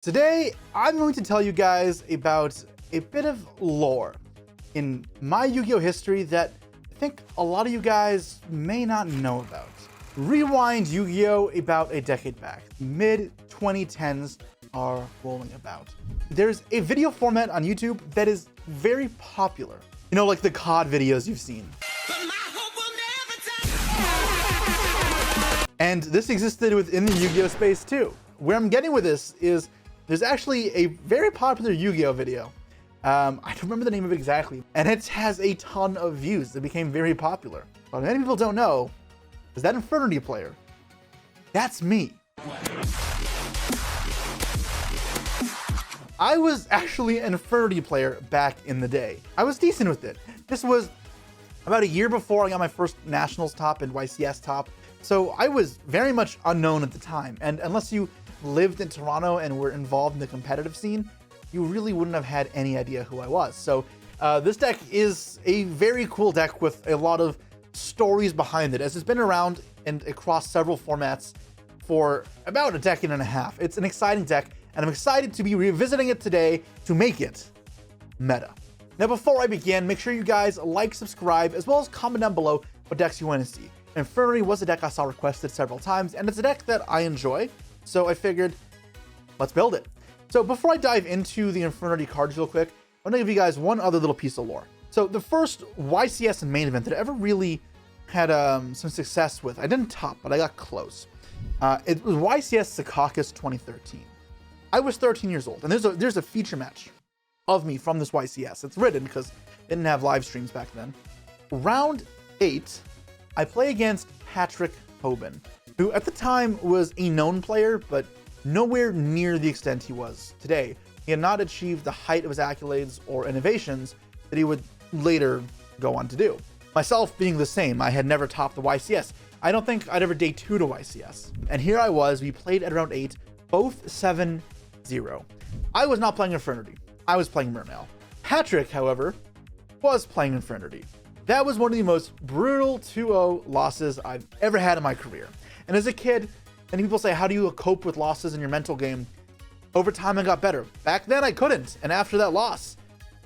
Today, I'm going to tell you guys about a bit of lore in my Yu-Gi-Oh history that I think a lot of you guys may not know about. Rewind Yu-Gi-Oh about a decade back. Mid-2010s are rolling about. There's a video format on YouTube that is very popular. You know, like the COD videos you've seen. And this existed within the Yu-Gi-Oh space too. Where I'm getting with this is there's actually a very popular Yu-Gi-Oh video. I don't remember the name of it exactly. And it has a ton of views. It became very popular. But many people don't know is that Infernity player. That's me. I was actually an Infernity player back in the day. I was decent with it. This was about a year before I got my first Nationals top and YCS top. So I was very much unknown at the time. And unless you lived in Toronto and were involved in the competitive scene, you really wouldn't have had any idea who I was. So this deck is a very cool deck with a lot of stories behind it, as it's been around and across several formats for about a decade and a half. It's an exciting deck, and I'm excited to be revisiting it today to make it meta. Now, before I begin, make sure you guys like, subscribe, as well as comment down below what decks you want to see. Infernity was a deck I saw requested several times, and it's a deck that I enjoy, so I figured, let's build it. So before I dive into the Infernity cards real quick, I'm gonna give you guys one other little piece of lore. So the first YCS and main event that I ever really had some success with, I didn't top, but I got close. It was YCS Secaucus 2013. I was 13 years old, and there's a feature match of me from this YCS. It's written because they didn't have live streams back then. Round 8, I play against Patrick Hoban, who at the time was a known player, but nowhere near the extent he was today. He had not achieved the height of his accolades or innovations that he would later go on to do. Myself being the same, I had never topped the YCS. I don't think I'd ever day 2 to YCS. And here I was, we played at round 8, both 7-0. I was not playing Infernity, I was playing Mermail. Patrick, however, was playing Infernity. That was one of the most brutal 2-0 losses I've ever had in my career. And as a kid, and people say, how do you cope with losses in your mental game? Over time, I got better. Back then, I couldn't. And after that loss,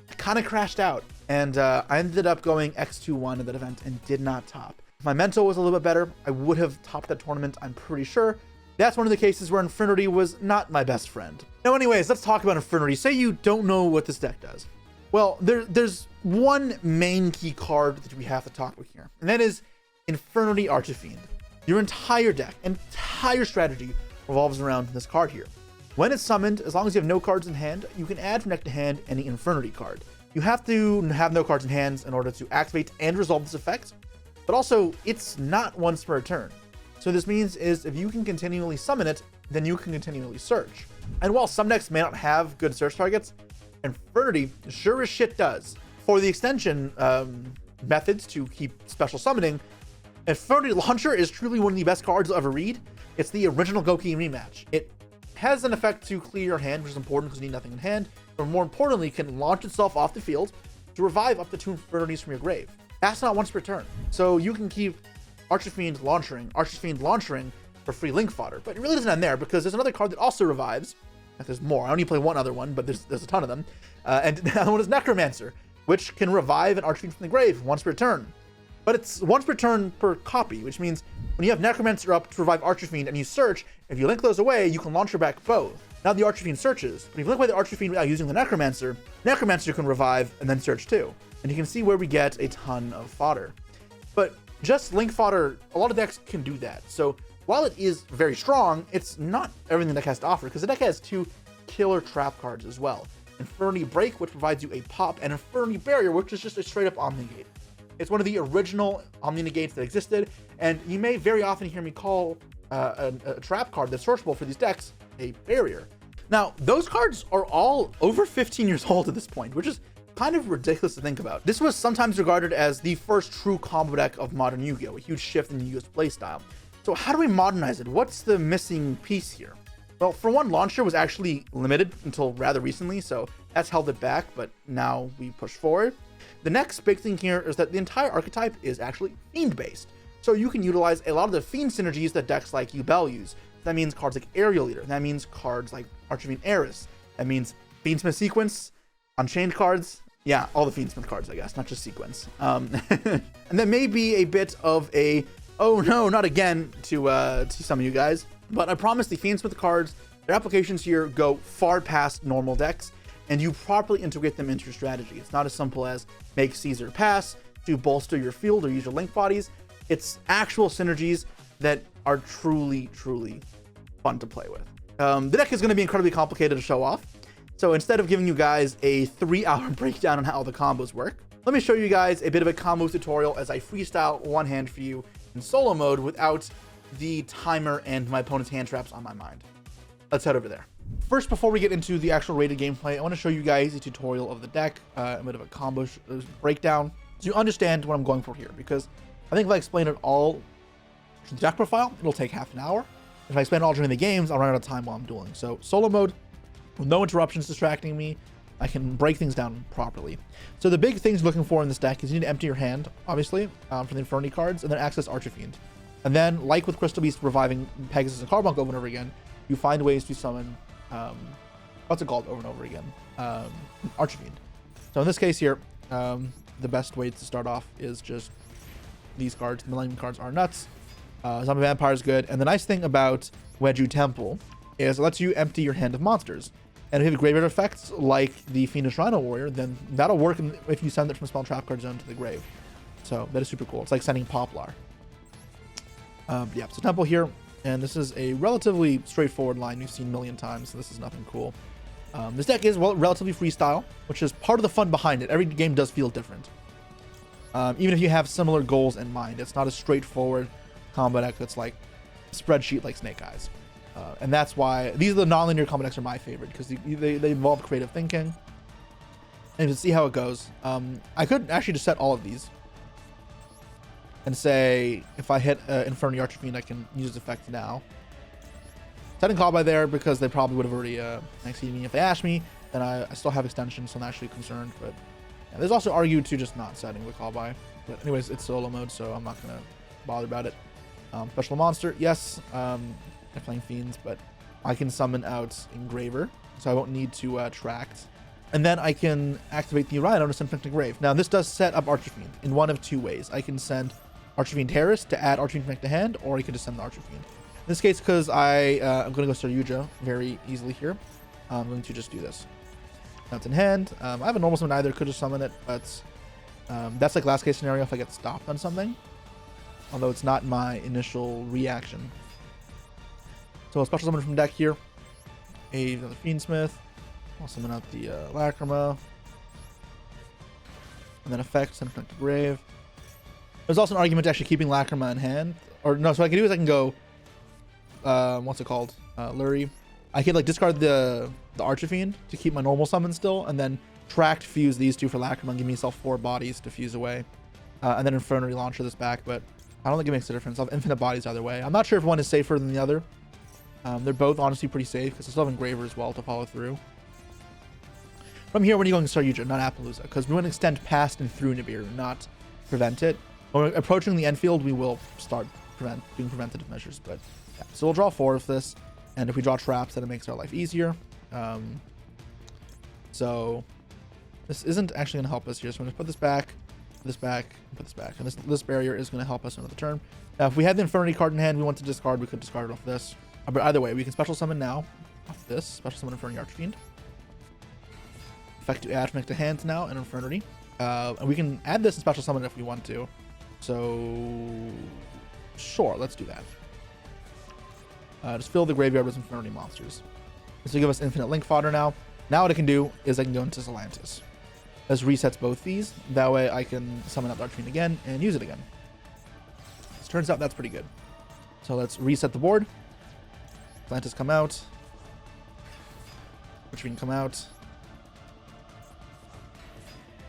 I kind of crashed out. And I ended up going X2-1 at that event and did not top. If my mental was a little bit better, I would have topped that tournament, I'm pretty sure. That's one of the cases where Infernity was not my best friend. Now, anyways, let's talk about Infernity. Say you don't know what this deck does. Well, there's one main key card that we have to talk about here, and that is Infernity Archfiend. Your entire deck, entire strategy revolves around this card here. When it's summoned, as long as you have no cards in hand, you can add from deck to hand any Infernity card. You have to have no cards in hand in order to activate and resolve this effect, but also it's not once per turn. So this means is if you can continually summon it, then you can continually search. And while some decks may not have good search targets, Infernity sure as shit does. For the extension methods to keep special summoning, Infernity Launcher is truly one of the best cards you'll ever read. It's the original Goki rematch. It has an effect to clear your hand, which is important because you need nothing in hand, but more importantly, can launch itself off the field to revive up to 2 Infernities from your grave. That's not once per turn. So you can keep Archfiend launchering for free link fodder, but it really doesn't end there because there's another card that also revives. There's more. I only play one other one, but there's a ton of them. And the other one is Necromancer, which can revive an Archfiend from the grave once per turn. But it's once per turn per copy, which means when you have Necromancer up to revive Archfiend and you search, if you link those away, you can launcher back both. Now the Archfiend searches, but if you link away the Archfiend without using the Necromancer, Necromancer can revive and then search too. And you can see where we get a ton of fodder. But just link fodder, a lot of decks can do that. So while it is very strong, it's not everything the deck has to offer, because the deck has 2 killer trap cards as well. Infernity Break, which provides you a pop, and Infernity Barrier, which is just a straight up Omni-Negate. It's one of the original Omni-Negates that existed, and you may very often hear me call a trap card that's searchable for these decks a barrier. Now, those cards are all over 15 years old at this point, which is kind of ridiculous to think about. This was sometimes regarded as the first true combo deck of modern Yu-Gi-Oh!, a huge shift in Yu-Gi-Oh's playstyle. So how do we modernize it? What's the missing piece here? Well, for one, Launcher was actually limited until rather recently, so that's held it back, but now we push forward. The next big thing here is that the entire archetype is actually Fiend-based. So you can utilize a lot of the Fiend synergies that decks like Yubel use. That means cards like Aerial Leader. That means cards like Archfiend Eris. That means Fiendsmith sequence, Unchained cards. Yeah, all the Fiendsmith cards, I guess, not just sequence. And that may be a bit of a, oh no, not again to some of you guys. But I promise the Fiendsmith cards, their applications here go far past normal decks, and you properly integrate them into your strategy. It's not as simple as make Caesar pass to bolster your field or use your link bodies. It's actual synergies that are truly, truly fun to play with. The deck is going to be incredibly complicated to show off. So instead of giving you guys a 3-hour breakdown on how all the combos work, let me show you guys a bit of a combo tutorial as I freestyle one hand for you in solo mode without the timer and my opponent's hand traps on my mind. Let's head over there. First, before we get into the actual rated gameplay, I want to show you guys a tutorial of the deck, a bit of a combo breakdown, so you understand what I'm going for here, because I think if I explain it all to the deck profile, it'll take half an hour. If I explain it all during the games, I'll run out of time while I'm dueling. So solo mode, with no interruptions distracting me, I can break things down properly. So the big things you're looking for in this deck is you need to empty your hand, obviously, for the Infernity cards, and then access Archfiend. And then, like with Crystal Beast reviving Pegasus and Carbuncle over and over again, you find ways to summon, what's it called over and over again? Archfiend. So in this case here, the best way to start off is just these cards. The Millennium cards are nuts. Zombie Vampire is good. And the nice thing about Yugioh Temple is it lets you empty your hand of monsters. And if you have graveyard effects like the Fiendish Rhino Warrior, then that'll work if you send it from a spell trap card zone to the grave. So that is super cool. It's like sending Poplar. Yeah, so Temple here, and this is a relatively straightforward line we've seen a million times, so this is nothing cool. This deck is relatively freestyle, which is part of the fun behind it. Every game does feel different. Even if you have similar goals in mind, it's not a straightforward combo deck that's like a spreadsheet like Snake Eyes. And that's why these are the non-linear combo decks are my favorite, because they involve creative thinking. And to see how it goes, I could actually just set all of these and say if I hit Infernity Archfiend, I can use this effect now. Setting call by there because they probably would have already exceeded me. If they ash me, then I still have extension, so I'm not actually concerned. But yeah, there's also argued to just not setting the call by. But anyways, it's solo mode, so I'm not gonna bother about it. Special monster, yes. They're playing fiends, but I can summon out Engraver, so I won't need to attract. And then I can activate the Rhino to send Connect to Grave. Now this does set up Archfiend in one of two ways. I can send Archfiend Terrace to add Archfiend Connect to hand, or I can just send the Archfiend. In this case, because I'm going to go start Yugioh very easily here, I'm going to just do this. That's in hand. I have a normal summon either, could just summon it, but that's like last case scenario if I get stopped on something. Although it's not my initial reaction. So a special summon from deck here. Another Fiendsmith. I'll summon out the Lacrima. And then effect, send Connect to Grave. There's also an argument to actually keeping Lacrima in hand. Or no, so what I can do is I can go, what's it called? Lurie. I could like discard the Archfiend to keep my normal summon still, and then tracked fuse these two for Lacrima and give myself 4 bodies to fuse away. And then Infernity launcher this back, but I don't think it makes a difference. I'll have infinite bodies either way. I'm not sure if one is safer than the other. They're both honestly pretty safe because I still have Engraver as well to follow through. From here, when are you going to start Yugioh, not Appaloosa? Because we want to extend past and through Nibiru, not prevent it. When we're approaching the end field, we will start doing preventative measures. But yeah, so we'll draw 4 of this, and if we draw traps, then it makes our life easier. So this isn't actually going to help us here. So I'm going to put this back, put this back, put this back, and this barrier is going to help us another turn. Now, if we had the Infernity card in hand, we want to discard. We could discard it off this. But either way, we can special summon now off this. Special summon Infernity Archfiend. Effect to add connect to hands now and Infernity. And we can add this and special summon if we want to. So sure, let's do that. Just fill the graveyard with Infernity monsters. This will give us infinite link fodder now. Now what I can do is I can go into Zelantis. This resets both these. That way I can summon up Archfiend again and use it again. This turns out that's pretty good. So let's reset the board. Zelantis come out. Archfiend come out.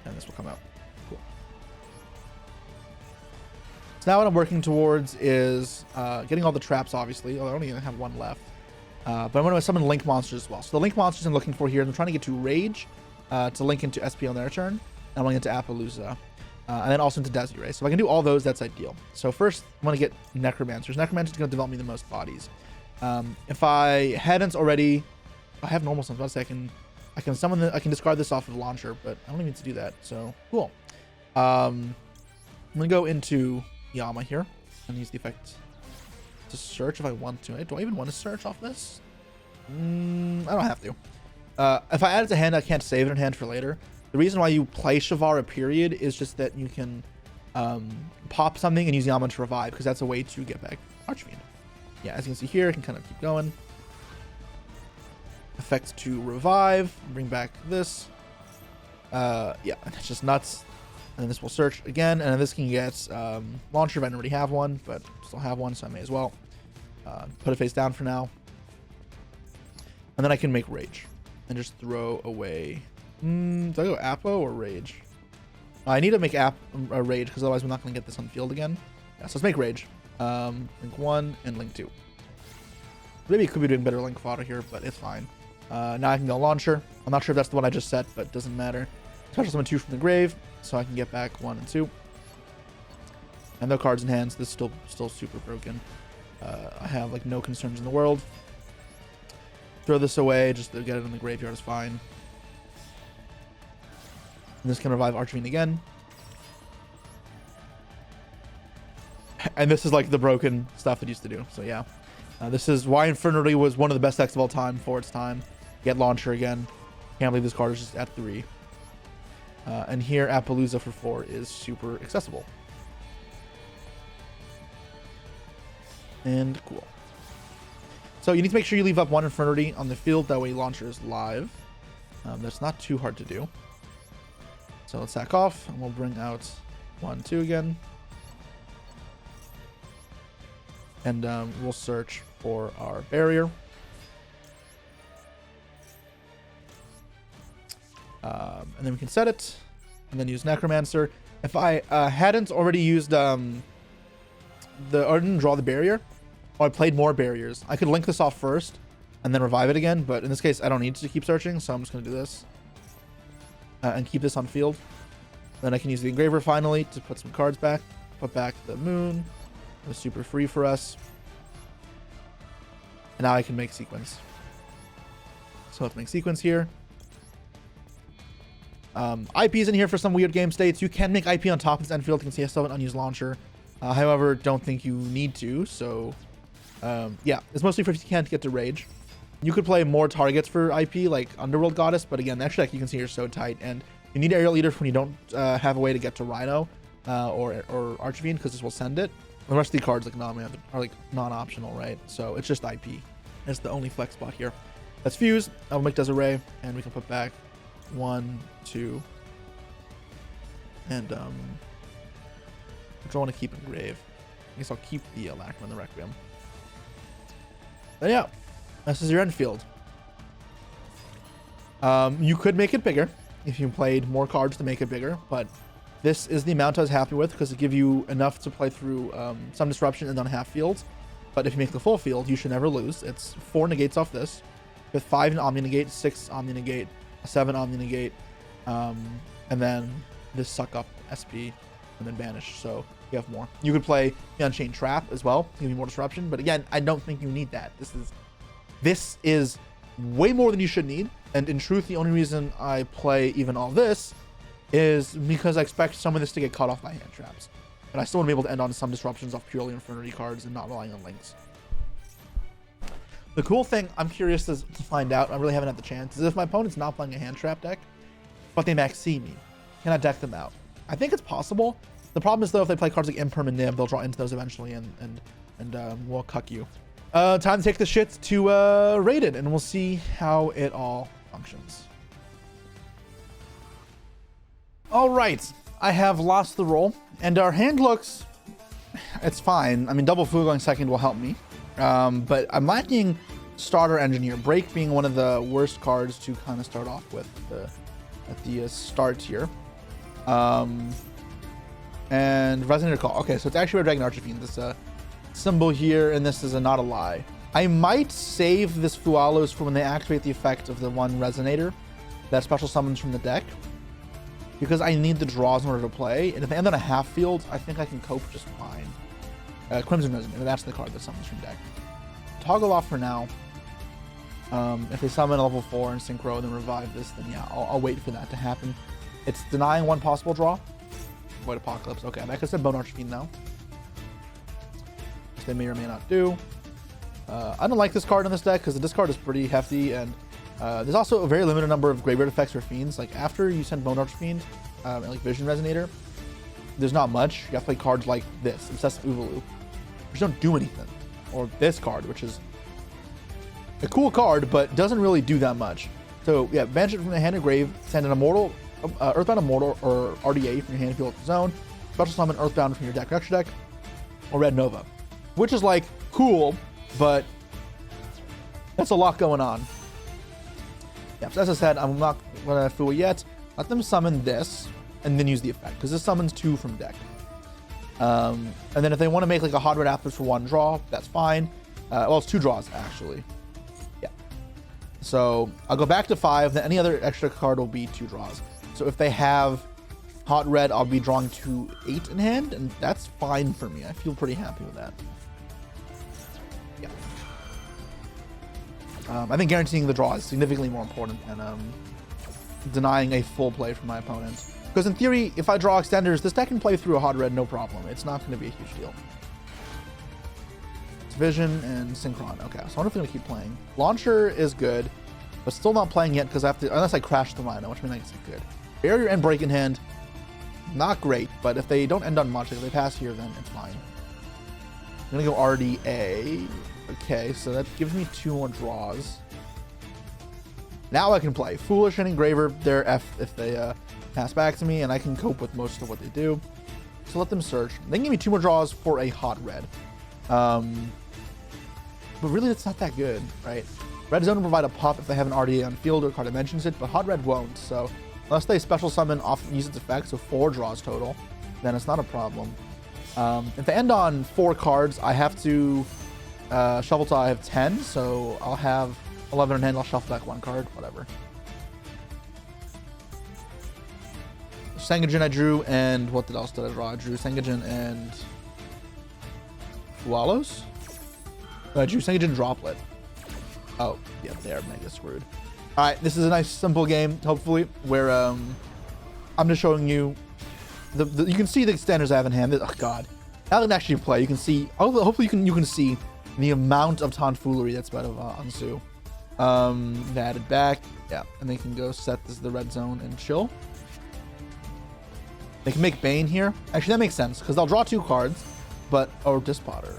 And this will come out. Cool. So now what I'm working towards is getting all the traps, obviously. Although I only have 1 left. But I'm going to summon Link monsters as well. So the Link monsters I'm looking for here, I'm trying to get to Rage to link into SP on their turn. And I'm going into Appaloosa. And then also into Desiree. So if I can do all those, that's ideal. So first, I'm going to get Necromancers. Necromancers is going to develop me the most bodies. If I hadn't already I have normal summons. I was about to say I can summon I can discard this off of the launcher, but I don't even need to do that. So cool. I'm gonna go into Yama here and use the effect to search if I want to. Do I even want to search off this? I don't have to. If I add it to hand, I can't save it in hand for later. The reason why you play Shavara period is just that you can pop something and use Yama to revive, because that's a way to get back Archfiend. Yeah, as you can see here, I can kind of keep going. Effect to revive, bring back this. Yeah, it's just nuts. And then this will search again, and then this can get launcher if I don't already have one, but still have one, so I may as well put it face down for now. And then I can make rage and just throw away. Do I go Apo or rage? I need to make rage, because otherwise we're not going to get this on the field again. Yeah, so let's make rage. Link 1 and link 2. Maybe it could be doing better link fodder here, but it's fine. Now I can go launcher. I'm not sure if that's the one I just set, but it doesn't matter. Special summon 2 from the grave, so I can get back 1 and 2. And no cards in hands. This is still super broken. I have like no concerns in the world. Throw this away just to get it in the graveyard is fine. And this can revive Archfiend again. And this is like the broken stuff it used to do. So yeah, this is why Infernity was one of the best decks of all time for its time. Get launcher again. Can't believe this card is just at 3. And here Appaloosa for 4 is super accessible. And cool. So you need to make sure you leave up 1 Infernity on the field. That way launcher is live. That's not too hard to do. So let's sack off, and we'll bring out 1, 2 again. And we'll search for our barrier. And then we can set it, and then use Necromancer. If I hadn't already used or didn't draw the barrier, or I played more barriers, I could link this off first and then revive it again. But in this case, I don't need to keep searching, so I'm just going to do this and keep this on field. Then I can use the engraver finally to put some cards back. Put back the moon. It was super free for us. And now I can make sequence. So let's make sequence here. IP's in here for some weird game states. You can make IP on top of this end field. You can see I still have an unused launcher. However, don't think you need to. So yeah, it's mostly for if you can't get to rage. You could play more targets for IP, like Underworld Goddess, but again, actually, like you can see, you're so tight, and you need Aerial Eater when you don't have a way to get to Rhino or Archfiend, because this will send it. The rest of the cards, like are like non-optional, right? So it's just IP. It's the only flex spot here. Let's fuse. I'll make Desiree, and we can put back 1, 2, and which I want to keep in grave. I guess I'll keep the Lacrima and the Requiem. But yeah, this is your end field. You could make it bigger if you played more cards to make it bigger, but this is the amount I was happy with, because it gives you enough to play through some disruption and on half fields. But if you make the full field, you should never lose. It's 4 negates off this, with 5 in Omni Negate, 6 Omni Negate, 7 Omni Negate, and then this suck up SP, and then banish. So you have more. You could play the Unchained Trap as well to give you more disruption, but again, I don't think you need that. This is way more than you should need. And in truth, the only reason I play even all this is because I expect some of this to get caught off by hand traps. But I still want to be able to end on some disruptions off purely Infernity cards and not relying on links. The cool thing I'm curious to find out, I really haven't had the chance, is if my opponent's not playing a hand trap deck, but they max C me, can I deck them out? I think it's possible. The problem is though, if they play cards like Imperm and Nib, they'll draw into those eventually and we'll cuck you. Time to take the shit to Rated, and we'll see how it all functions. All right, I have lost the roll, and our hand looks, it's fine. I mean, double Fu going second will help me, but I'm lacking Starter Engineer, Break being one of the worst cards to kind of start off with at the start here. And Resonator Call. Okay, so it's actually Red Dragon Archfiend, this symbol here, and this is not a lie. I might save this Fualos for when they activate the effect of the one Resonator that special summons from the deck, because I need the draws in order to play, and if they end on a half field, I think I can cope just fine. Crimson Resonator, that's the card that summons from deck. Toggle off for now. If they summon a level 4 and synchro and then revive this, then yeah, I'll wait for that to happen. It's denying one possible draw. Void Apocalypse. Okay, that could have Bone Archfiend now, which they may or may not do. I don't like this card in this deck because the discard is pretty hefty, and there's also a very limited number of graveyard effects for fiends. Like after you send Bone Archfiend and like Vision Resonator, there's not much. You have to play cards like this, Obsessive Uvalu, which don't do anything, or this card, which is a cool card but doesn't really do that much. So yeah, banish it from the hand of grave, send an Immortal, Earthbound Immortal or RDA from your hand if you look at the zone, special summon Earthbound from your deck or extra deck, or Red Nova, which is like cool, but that's a lot going on. Yeah, so as I said, I'm not gonna fool yet. Let them summon this and then use the effect, because this summons 2 from deck. And then if they want to make like a hot red Aphis for 1 draw, that's fine. Well, it's 2 draws actually. Yeah. So I'll go back to 5. Then any other extra card will be 2 draws. So if they have hot red, I'll be drawing to 8 in hand, and that's fine for me. I feel pretty happy with that. Yeah. I think guaranteeing the draw is significantly more important than denying a full play from my opponent. Because in theory, if I draw extenders, this deck can play through a hot red, no problem. It's not going to be a huge deal. It's Vision and Synchron. Okay, so I wonder if they're going to keep playing. Launcher is good, but still not playing yet because I have to, unless I crash the Rhino, which means it's good. Barrier and Break in hand, not great, but if they don't end on much, if they pass here, then it's fine. I'm going to go RDA. Okay, so that gives me 2 more draws. Now I can play Foolish and Engraver. They're F if they pass back to me, and I can cope with most of what they do. So let them search. They can give me 2 more draws for a hot red. But really, it's not that good, right? Red Zone will provide a pop if they have an RDA on field or card that mentions it, but hot red won't. So unless they special summon off and use its effect, so 4 draws total, then it's not a problem. If they end on 4 cards, I have to shuffle till I have 10, so I'll have 11 in hand. I'll shuffle back 1 card, whatever. Sangajin I drew, and what else did I draw? I drew Sangajin and Fualos? I drew Sangajin Droplet. Oh, yeah, they're mega screwed. Alright, this is a nice, simple game, hopefully, where I'm just showing you you can see the extenders I have in hand. Oh, God. Now that I can actually play, you can see, hopefully you can see the amount of tomfoolery that's about to ensue. They added back, yeah, and they can go set this the red zone and chill. They can make Bane here. Actually, that makes sense, because they'll draw 2 cards, but, or Dispotter.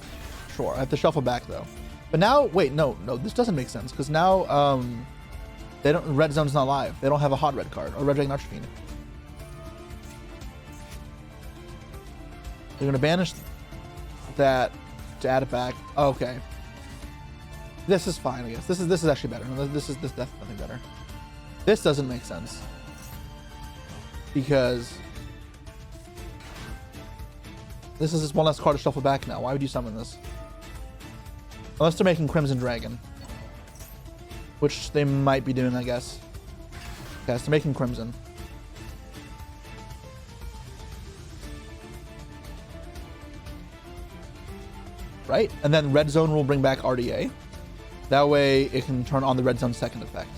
Sure, I have to shuffle back, though. But now, wait, no, this doesn't make sense, because now, they don't, red zone's not live. They don't have a hot red card, or Red Dragon Archfiend. They're going to banish that to add it back. Oh, okay. This is fine, I guess. This is actually better. No, this is definitely better. This doesn't make sense. Because this is just 1 less card to shuffle back now. Why would you summon this? Unless they're making Crimson Dragon. Which they might be doing, I guess. Okay, so they're making Crimson. Right? And then Red Zone will bring back RDA. That way it can turn on the Red Zone second effect.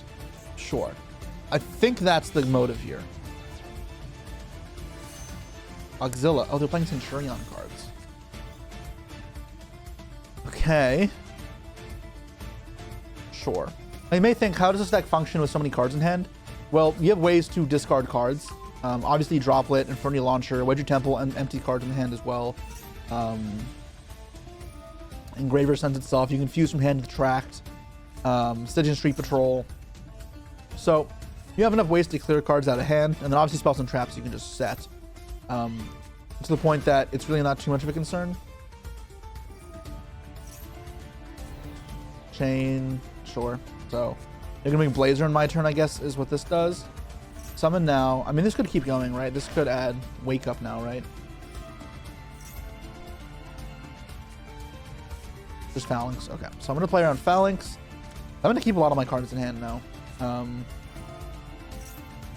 Sure. I think that's the motive here. Auxilla. Oh, they're playing Centurion cards. Okay. Sure. Now you may think, how does this deck function with so many cards in hand? Well, you have ways to discard cards. Obviously, Droplet, Infernity Launcher, Wedge Temple, and empty cards in the hand as well. Engraver sends itself. You can fuse from hand to the Tract. Stygian Street Patrol. So, you have enough ways to clear cards out of hand, and then obviously spells and traps you can just set. To the point that it's really not too much of a concern. Chain, sure. So, you're gonna bring Blazer in my turn, I guess, is what this does. Summon now. I mean, this could keep going, right? This could add Wake Up now, right? Just Phalanx. Okay, so I'm gonna play around Phalanx. I'm gonna keep a lot of my cards in hand now.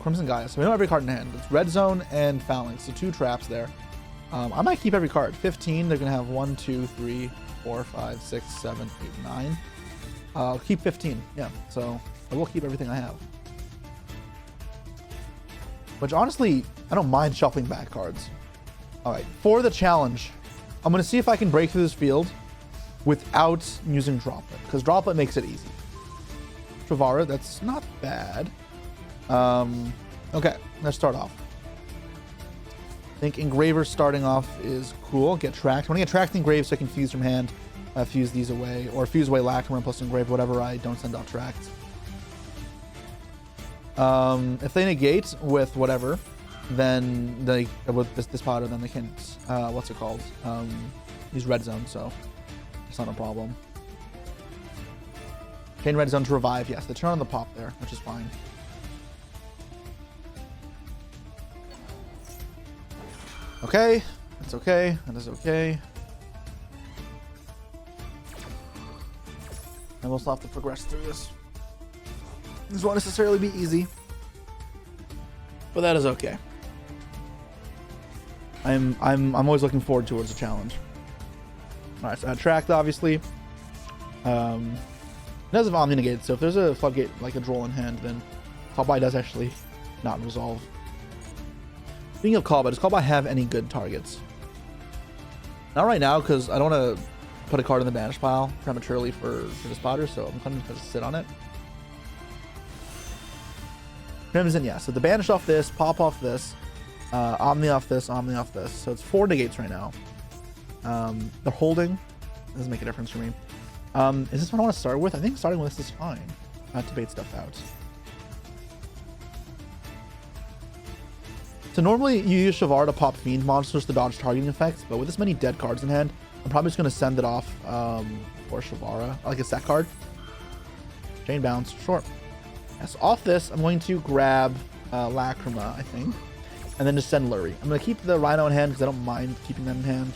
Crimson Gaia. So we know every card in hand. It's Red Zone and Phalanx. So 2 traps there. I might keep every card. 15. They're gonna have 1, 2, 3, 4, 5, 6, 7, 8, 9. I'll keep 15. Yeah, so I will keep everything I have. Which honestly, I don't mind shuffling back cards. All right, for the challenge, I'm going to see if I can break through this field without using Droplet, because Droplet makes it easy. Travara, that's not bad. Okay, let's start off. I think Engraver starting off is cool. Get tracked. I want to get tracked and Engrave so I can fuse from hand, fuse these away, or fuse away Lacrima plus Engrave, whatever I don't send off tracked. If they negate with whatever, then they, with this powder, then they can't, what's it called? Use Red Zone, so it's not a problem. Chain Red Zone to revive, yes. They turn on the pop there, which is fine. Okay, that's okay. That is okay. And we'll still have to progress through this. This won't necessarily be easy, but that is okay. I'm always looking forward towards a challenge. All right, so attract obviously. It does have Omni negated, so if there's a floodgate like a droll in hand, then Callby does actually not resolve. Speaking of Callby, does Callby have any good targets? Not right now, because I don't want to put a card in the banish pile prematurely for the spotter, so I'm kind of going to sit on it. Crimson, yeah. So the banish off this, pop off this, Omni off this, Omni off this. So it's 4 negates right now. They're holding. Doesn't make a difference for me. Is this what I want to start with? I think starting with this is fine. To bait stuff out. So normally you use Shavar to pop Fiend monsters to dodge targeting effects, but with this many dead cards in hand, I'm probably just going to send it off for Shavara, like a set card. Chain Bounce, sure. Yeah, so off this, I'm going to grab Lacrima, I think, and then just send Lurie. I'm going to keep the Rhino in hand because I don't mind keeping them in hand.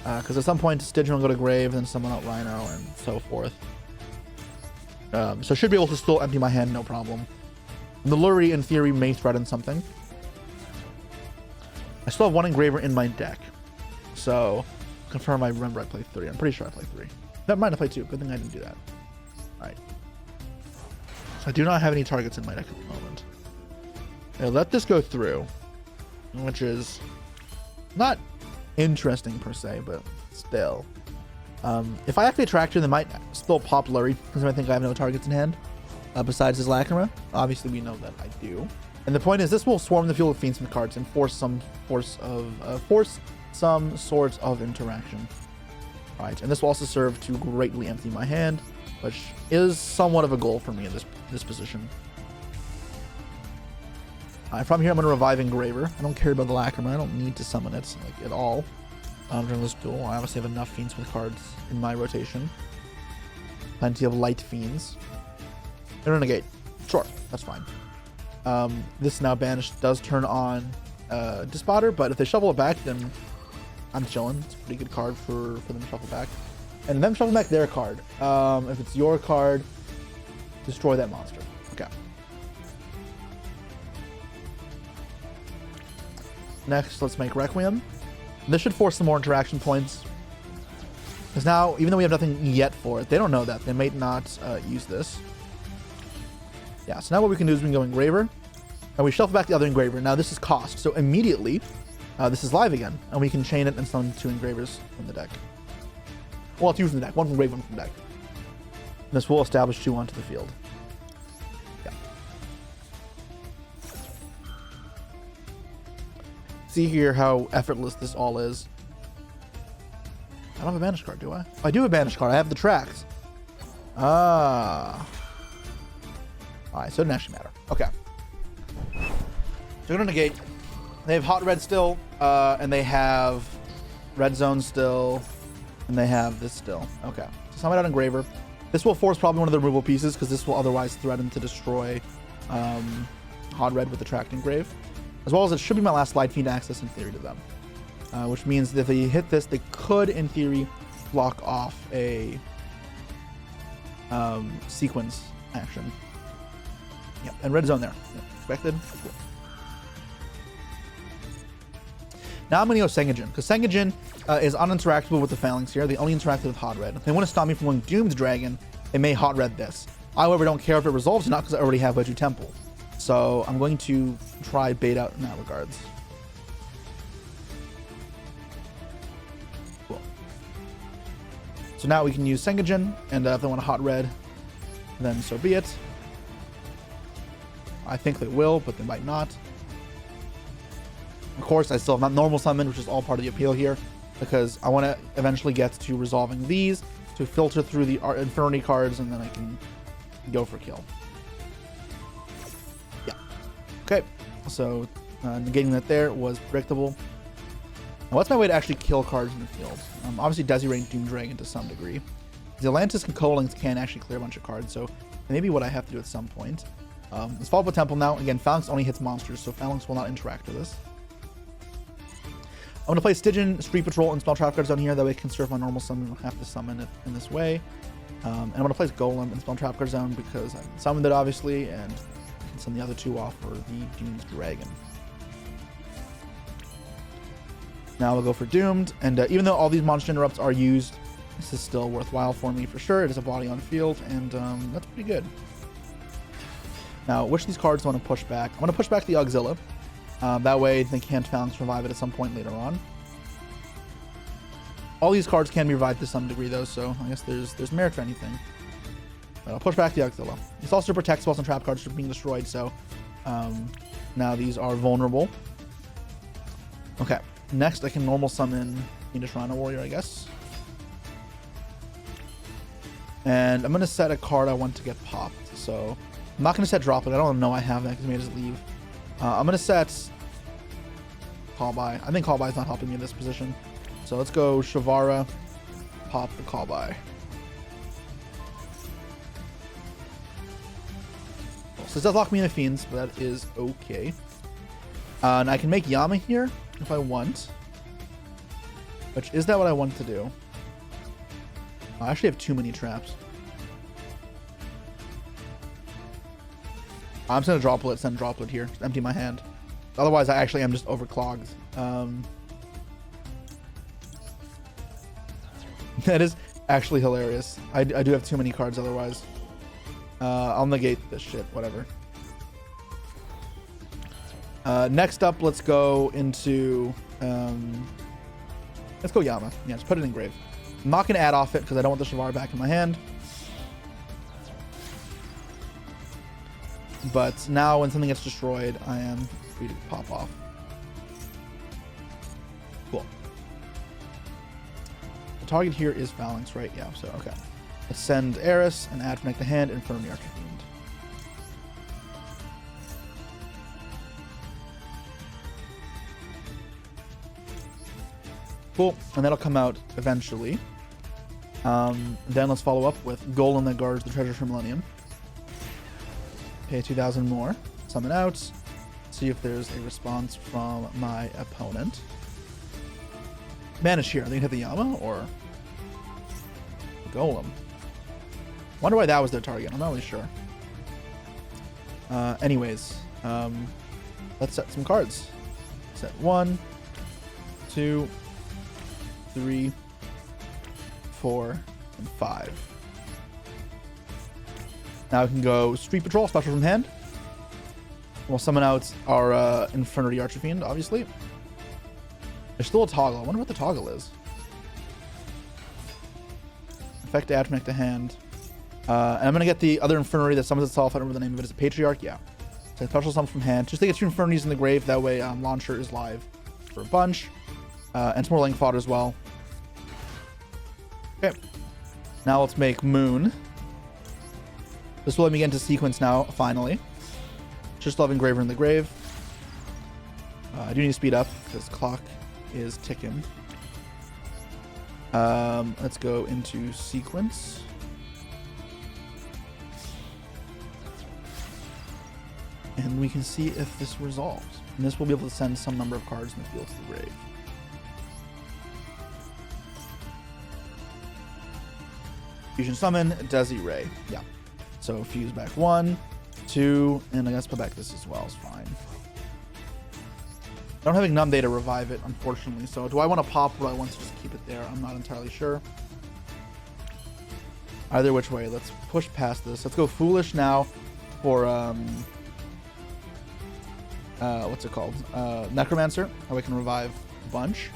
Because at some point, Stygian will go to grave, then summon out Rhino, and so forth. So I should be able to still empty my hand, no problem. The Lurie, in theory, may threaten something. I still have 1 Engraver in my deck. So, confirm I remember I played 3. I'm pretty sure I played 3. Never mind, I played 2. Good thing I didn't do that. Alright. So I do not have any targets in my deck at the moment. Now, let this go through. Which is not interesting per se, but still. If I activate Tractor, they might still pop Lurie, because I think I have no targets in hand. Besides his Lacrima. Obviously, we know that I do. And the point is, this will swarm the field of Fiendsmith cards and force some sort of interaction. Right, and this will also serve to greatly empty my hand, which is somewhat of a goal for me in this position. From here, I'm going to revive Engraver. I don't care about the Lacrima. I don't need to summon it like at all during this duel. I obviously have enough Fiendsmith cards in my rotation. Plenty of light Fiends. Renegade. Sure, that's fine. This now banished does turn on Despotter, but if they shuffle it back, then I'm chilling. It's a pretty good card for them to shuffle back. And them shuffle back their card. If it's your card, destroy that monster. Okay. Next, let's make Requiem. This should force some more interaction points. Because now, even though we have nothing yet for it, they don't know that. They might not use this. Yeah, so now what we can do is we can go Engraver, and we shuffle back the other Engraver. Now this is cost, so immediately this is live again, and we can chain it and summon 2 Engravers from the deck. Well, 2 from the deck, 1 from grave, 1 from deck. And this will establish 2 onto the field. Yeah. See here how effortless this all is. I don't have a banish card, do I? Oh, I do have a banish card. I have the tracks. Ah. Alright, so it doesn't actually matter. Okay. So we're going to negate. They have Hot Red still, and they have Red Zone still, and they have this still. Okay. So summon out Engraver. This will force probably one of the removal pieces, because this will otherwise threaten to destroy Hot Red with the Tracked Engrave. As well as it should be my last Light Fiend access in theory to them. Which means that if they hit this, they could, in theory, block off a sequence action. Yep, and Red Zone there. Yep, expected. Cool. Now I'm going to go Sengajin, because Sengajin is uninteractable with the Phalanx here. They only interact with Hot Red. If they want to stop me from going Doomed Dragon, they may Hot Red this. I, however, don't care if it resolves or not, because I already have Wedgie Temple. So I'm going to try bait out in that regards. Cool. So now we can use Sengajin, and if they want to Hot Red, then so be it. I think they will, but they might not. Of course, I still have not normal summon, which is all part of the appeal here, because I want to eventually get to resolving these to filter through the Infernity cards, and then I can go for kill. Yeah. Okay. So negating that there was predictable. Now, what's my way to actually kill cards in the field? Obviously, Desiree and Doom Dragon to some degree. The Atlantis and Colings can actually clear a bunch of cards, so maybe what I have to do at some point. Let's follow up with Temple now. Again, Phalanx only hits monsters, so Phalanx will not interact with this. I'm going to play Stygian, Street Patrol, and Spell Trap cards down here. That way I can conserve my normal summon. I don't have to summon it in this way. And I'm going to place Golem and Spell Trap card zone because I summoned it, obviously, and I can send the other two off for the Doomed Dragon. Now we'll go for Doomed, and even though all these monster interrupts are used, this is still worthwhile for me for sure. It is a body on field, and that's pretty good. Now, which of these cards do I want to push back? I'm going to push back the Auxilla. That way they can't Phalanx revive it at some point later on. All these cards can be revived to some degree though, so I guess there's merit to anything. But I'll push back the Auxilla. This also protects spells and trap cards from being destroyed, so now these are vulnerable. Okay, next I can normal summon Fiendish Rhino Warrior, I guess. And I'm going to set a card I want to get popped, so I'm not going to set Droplet. I don't know I have that because I may just leave. I'm going to set Callby. I think Callby is not helping me in this position. So let's go Shavara, pop the Callby. So it does lock me in the Fiends, but that is okay. And I can make Yama here if I want. Which, is that what I want to do? I actually have too many traps. I'm just going to Droplet, send Droplet here. Just empty my hand. Otherwise, I actually am just overclogged. That is actually hilarious. I do have too many cards otherwise. I'll negate this shit. Whatever. Next up, let's go into... let's go Yama. Yeah, just put it in grave. I'm not going to add off it because I don't want the Shavara back in my hand. But now when something gets destroyed, I am free to pop off. Cool. The target here is Phalanx, right? Yeah, so okay. Let's send Eris and add Connect the Hand and Infernity Archfiend. Cool, and that'll come out eventually. Then let's follow up with Golem that guards the Treasure for Millennium. Pay 2,000 more. Summon out. See if there's a response from my opponent. Banish here. Are they gonna hit the Yama or the Golem? Wonder why that was their target. I'm not really sure. Anyways, let's set some cards. Set 1, 2, 3, 4, and 5. Now we can go Street Patrol, special from hand. We'll summon out our Infernity Archfiend, obviously. There's still a toggle. I wonder what the toggle is. Effect to add, connect to hand. And I'm going to get the other Infernity that summons itself. I don't remember the name of it. Is it Patriarch? Yeah. So special summon from hand. Just to get 2 Infernities in the grave. That way Launcher is live for a bunch. And it's more Link fodder as well. Okay. Now let's make Moon. This will let me get into sequence now, finally. Just love Engraver in the grave. I do need to speed up because clock is ticking. Let's go into sequence. And we can see if this resolves. And this will be able to send some number of cards in the field to the grave. Fusion summon, Desiree. Yeah. So fuse back 1, 2, and I guess put back this as well is fine. I don't have enough data to revive it, unfortunately. So do I want to pop or do I want to just keep it there? I'm not entirely sure. Either which way, let's push past this. Let's go Foolish now for, what's it called? Necromancer. How we can revive a bunch.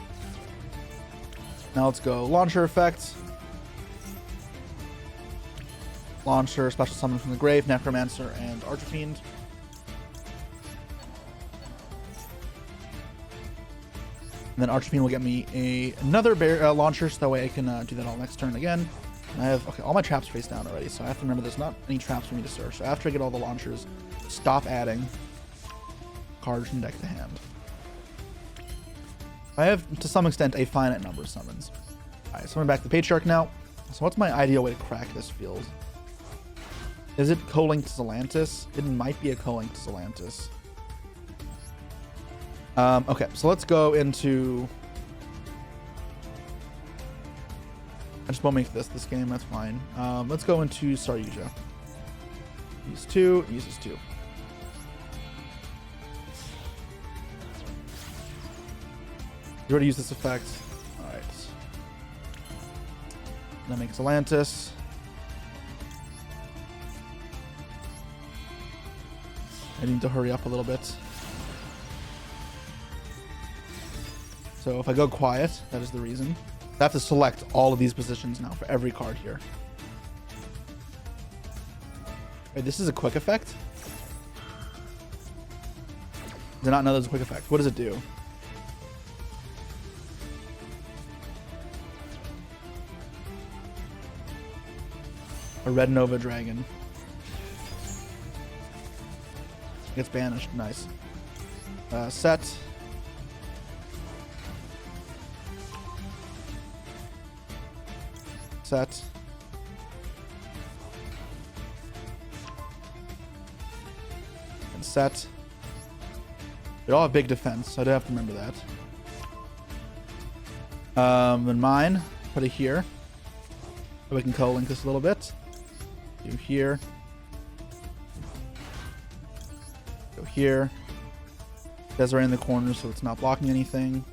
Now let's go Launcher effect. Launcher, Special Summon from the Grave, Necromancer, and Archfiend. And then Archfiend will get me another launcher, so that way I can do that all next turn again. And I have, okay, all my traps face down already, so I have to remember there's not any traps for me to search. So after I get all the launchers, stop adding cards from deck to hand. I have, to some extent, a finite number of summons. Alright, so I'm back to the Patriarch now. So what's my ideal way to crack this field? Is it Co-Link to Zelantis? It might be a Co-Link to Zelantis. Okay, so let's go into... I just won't make this game, that's fine. Let's go into Yugioh. Use 2, uses 2. You already used this effect. Alright. Then make Zelantis. I need to hurry up a little bit. So if I go quiet, that is the reason. I have to select all of these positions now for every card here. Wait, this is a quick effect? Did not know there's a quick effect. What does it do? A Red Nova Dragon. Gets banished. Nice. Set. Set. And set. They all have big defense, so I do have to remember that. Then mine. Put it here. So we can co-link this a little bit. Do here. Go here. Desiree in the corner so it's not blocking anything.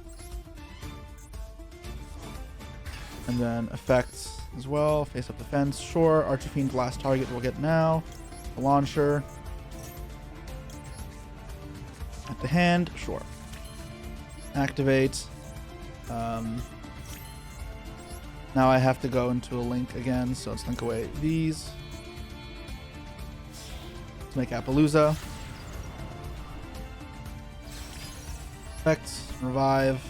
And then effects as well. Face up the fence. Sure. Archfiend's last target we'll get now. The launcher. At the hand. Sure. Activate. Now I have to go into a link again, so let's link away these. Let's make Appaloosa. Effects. Revive.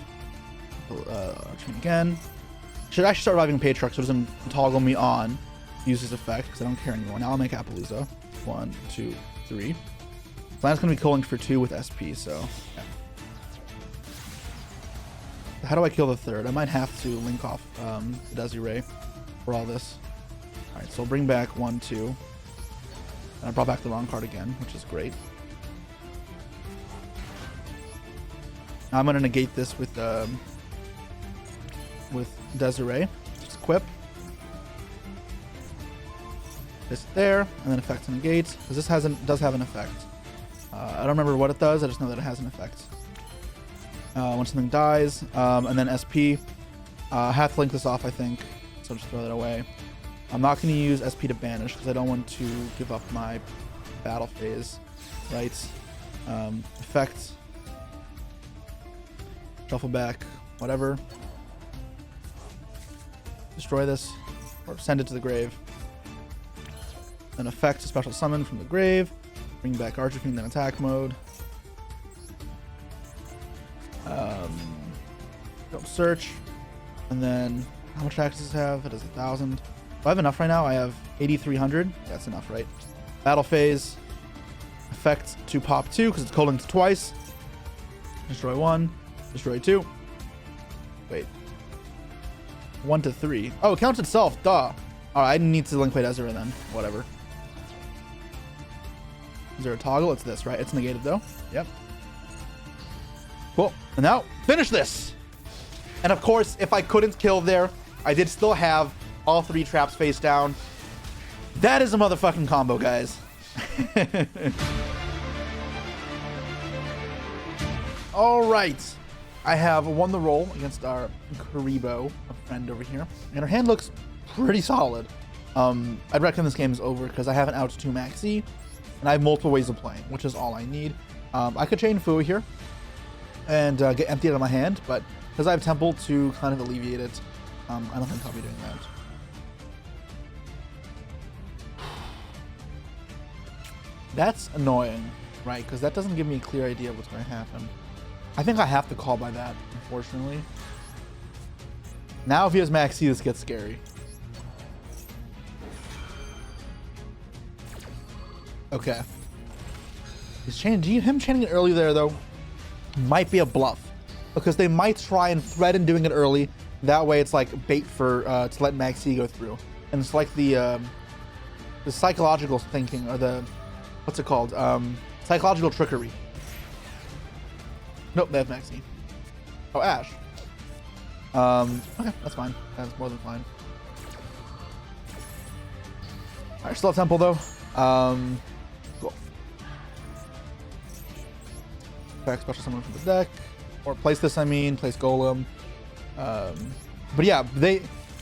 Archfiend again. Should actually start reviving Patriarch so it doesn't toggle me on. Use this effect because I don't care anymore. Now I'll make Appaloosa. 1, 2, 3. Plan's going to be co-linked for 2 with SP, so yeah. How do I kill the third? I might have to link off the Desiree for all this. Alright, so I'll bring back 1, 2. And I brought back the wrong card again, which is great. Now I'm going to negate this with Desiree. Just equip. This there, and then effect to negate. Because this does have an effect. I don't remember what it does, I just know that it has an effect. When something dies, and then SP. I have to link this off, I think, so I'll just throw that away. I'm not going to use SP to banish because I don't want to give up my battle phase, right? Effect. Shuffle back, whatever. Destroy this, or send it to the grave. Then effect, special summon from the grave. Bring back Archfiend, then attack mode. Go search, and then how much access does it have? It has 1,000. Do I have enough right now? I have 8,300. That's enough, right? Battle phase. Effect to pop 2 because it's co-linked twice. Destroy 1. Destroy 2. Wait. 1 to 3. Oh, it counts itself. Duh. All right, I need to link play Desiree then. Whatever. Is there a toggle? It's this, right? It's negated though. Yep. Cool. And now finish this. And of course, if I couldn't kill there, I did still have all 3 traps face down. That is a motherfucking combo, guys. All right. I have won the roll against our Karibo, a friend over here. And her hand looks pretty solid. I'd reckon this game is over because I have an out 2 maxi, and I have multiple ways of playing, which is all I need. I could chain Fui here and get empty out of my hand, but because I have Temple to kind of alleviate it, I don't think I'll be doing that. That's annoying, right? Because that doesn't give me a clear idea of what's going to happen. I think I have to call by that, unfortunately. Now if he has Maxi, this gets scary. Okay. Him chaining it early there, though, might be a bluff. Because they might try and threaten doing it early. That way it's like bait for to let Maxi go through. And it's like the psychological thinking, or the, what's it called? Psychological trickery. Nope, they have Maxi. Oh, Ash. Okay, that's fine. That's more than fine. Alright, still have Temple though. Cool. Back special summon from the deck. Or place this, place Golem. But yeah, they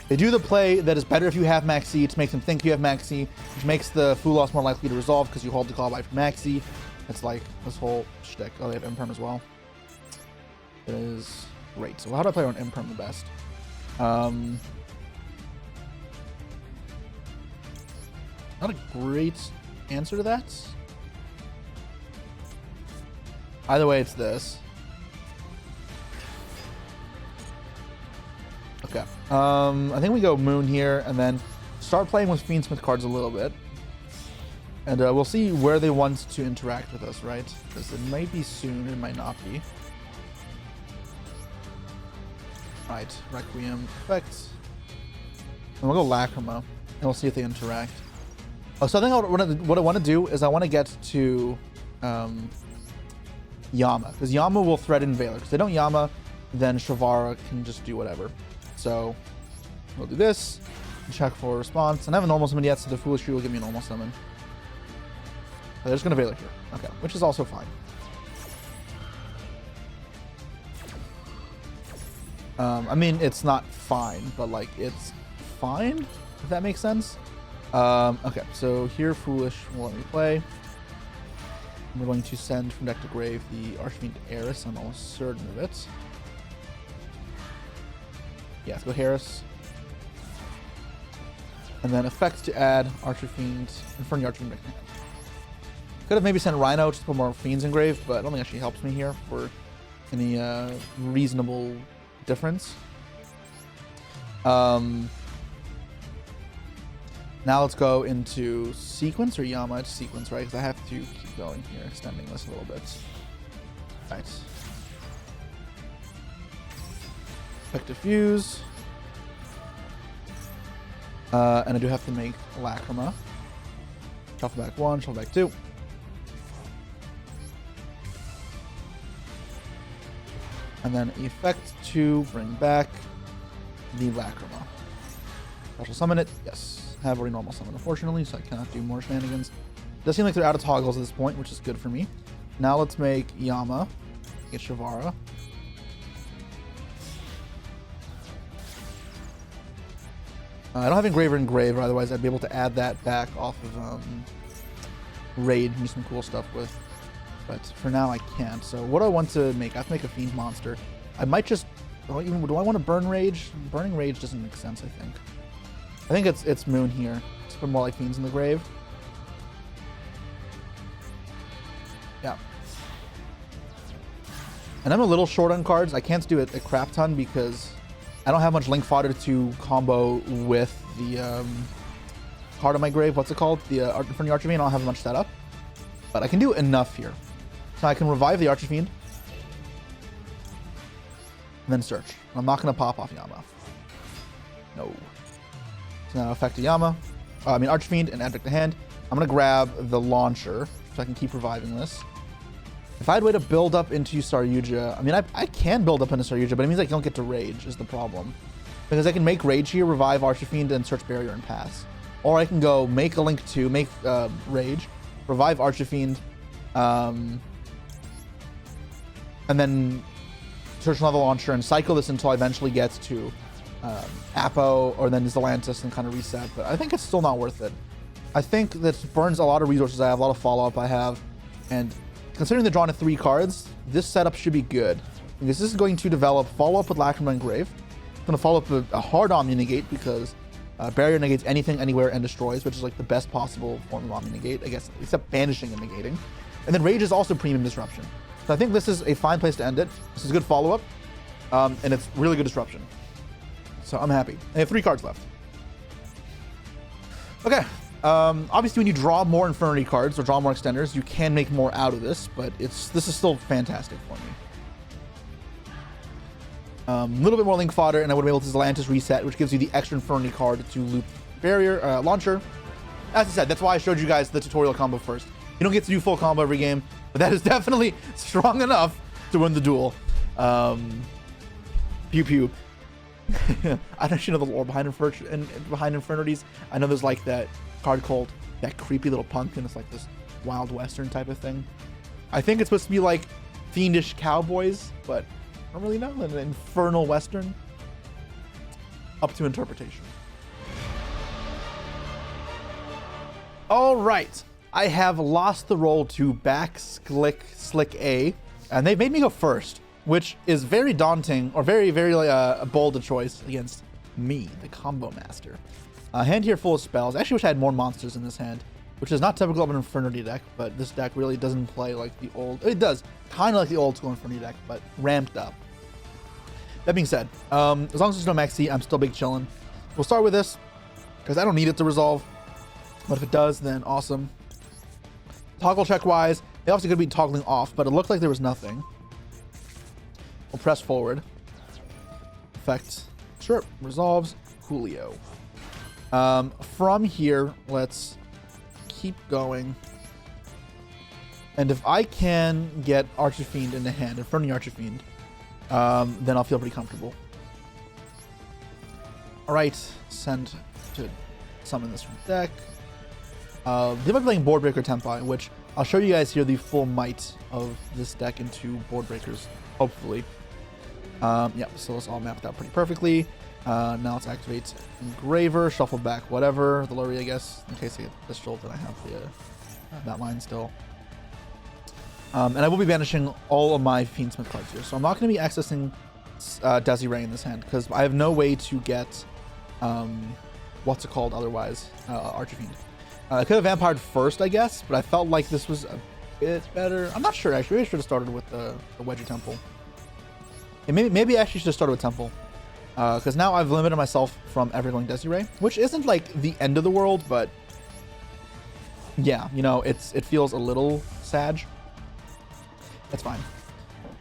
do the play that is better if you have Maxi to make them think you have Maxi, which makes the Fu loss more likely to resolve because you hold the call by for Maxi. It's like this whole shtick. Oh, they have Imperm as well. It is great. So how do I play on Imperm the best? Not a great answer to that. Either way, it's this. Okay. I think we go Moon here and then start playing with Fiendsmith cards a little bit. And we'll see where they want to interact with us, right? Because it might be soon, it might not be. Right, Requiem effect. And we'll go Lacrima, and we'll see if they interact. Oh, so I think what I want to do is I want to get to Yama, because Yama will threaten Valor. Because they don't Yama, then Shavara can just do whatever. So we'll do this, check for a response. And I haven't normal summon yet, so the Foolish Tree will give me a normal summon. They're just going to Valor here. Okay, which is also fine. I mean, it's not fine, but like it's fine, if that makes sense. Okay, so here Foolish will let me play. We're going to send from deck to grave the Archfiend Eris. I'm almost certain of it. Yeah, let's go Harris. And then effect to add Archfiend, Infernity Archfiend. Could have maybe sent Rhino just to put more Fiends in grave, but I don't think it actually helps me here for any reasonable difference. Now let's go into sequence or Yama. It's sequence, right? Because I have to keep going here, extending this a little bit. Right. Quick diffuse. And I do have to make Lacrima. Shuffle back 1, shuffle back 2. And then effect to bring back the Lacrima. Special summon it. Yes. Have already normal summon, unfortunately, so I cannot do more shenanigans. Does seem like they're out of toggles at this point, which is good for me. Now let's make Yama. Get Shavara. I don't have Engraver in grave, or otherwise I'd be able to add that back off of Raid and do some cool stuff with. But for now I can't. So what do I want to make? I have to make a Fiend monster. I might just... Do I want to burn Rage? Burning Rage doesn't make sense, I think. I think it's Moon here. Let's put more like Fiends in the grave. Yeah. And I'm a little short on cards. I can't do it a crap ton because I don't have much Link fodder to combo with the Heart of my grave. What's it called? The Infernity Archfiend. I don't have much set up. But I can do enough here. So I can revive the Archfiend. And then search. I'm not going to pop off Yama. No. So now effect to Yama. Archfiend and add back to hand. I'm going to grab the launcher so I can keep reviving this. If I had a way to build up into Saryuja, I can build up into Saryuja, but it means I don't get to Rage is the problem. Because I can make Rage here, revive Archfiend, and search Barrier and pass. Or I can go make a Link 2, make Rage, revive Archfiend, and then search another launcher and cycle this until I eventually gets to Apo or then Zelantis and kind of reset. But I think it's still not worth it. I think that burns a lot of resources I have, a lot of follow-up I have, and considering they're drawn to 3 cards, this setup should be good. Because this is going to develop follow-up with Lacrima Engrave. It's going to follow up with a hard Omni Negate because Barrier negates anything, anywhere, and destroys, which is like the best possible form of Omni Negate, I guess, except banishing and negating. And then Rage is also premium disruption. So I think this is a fine place to end it. This is good follow-up, and it's really good disruption. So I'm happy. I have 3 cards left. Okay. Obviously, when you draw more Infernity cards or draw more extenders, you can make more out of this, but this is still fantastic for me. A little bit more Link fodder, and I would be able to Zelantis reset, which gives you the extra Infernity card to loop Barrier Launcher. As I said, that's why I showed you guys the tutorial combo first. You don't get to do full combo every game, but that is definitely strong enough to win the duel. Pew pew. I don't actually know the lore behind Infernities. I know there's like that card called that creepy little pumpkin. It's like this Wild Western type of thing. I think it's supposed to be like fiendish cowboys, but I don't really know. An infernal Western. Up to interpretation. All right. I have lost the role to Back Slick A, and they've made me go first, which is very daunting, or very bold a choice against me, the Combo Master. A hand here full of spells. I actually wish I had more monsters in this hand, which is not typical of an Infernity deck, but this deck really doesn't play like the old... It does, kind of like the old school Infernity deck, but ramped up. That being said, as long as there's no Maxi, I'm still big chillin'. We'll start with this, because I don't need it to resolve, but if it does, then awesome. Toggle check-wise, they obviously could be toggling off, but it looked like there was nothing. We'll press forward. Effect. Sure. Resolves. Julio. From here, let's keep going. And if I can get Archfiend in the hand, Infernity Archfiend, then I'll feel pretty comfortable. Alright. Send to summon this from deck. They might be playing Boardbreaker Tempai, which I'll show you guys here the full might of this deck into Boardbreakers, hopefully. Yeah, so it's all mapped out pretty perfectly. Now let's activate Engraver, shuffle back whatever, the Lurry, I guess, in case I get this jolt, then I have that line still. And I will be banishing all of my Fiendsmith cards here, so I'm not going to be accessing Desiree in this hand, because I have no way to get, what's it called otherwise, Archfiend. I could have vampired first, I guess, but I felt like this was a bit better. I'm not sure, actually. Maybe I should have started with the Wedgie Temple. Yeah, maybe I actually should have started with Temple. Because now I've limited myself from ever going Desiree, which isn't like the end of the world, but yeah, you know, it feels a little sad. That's fine.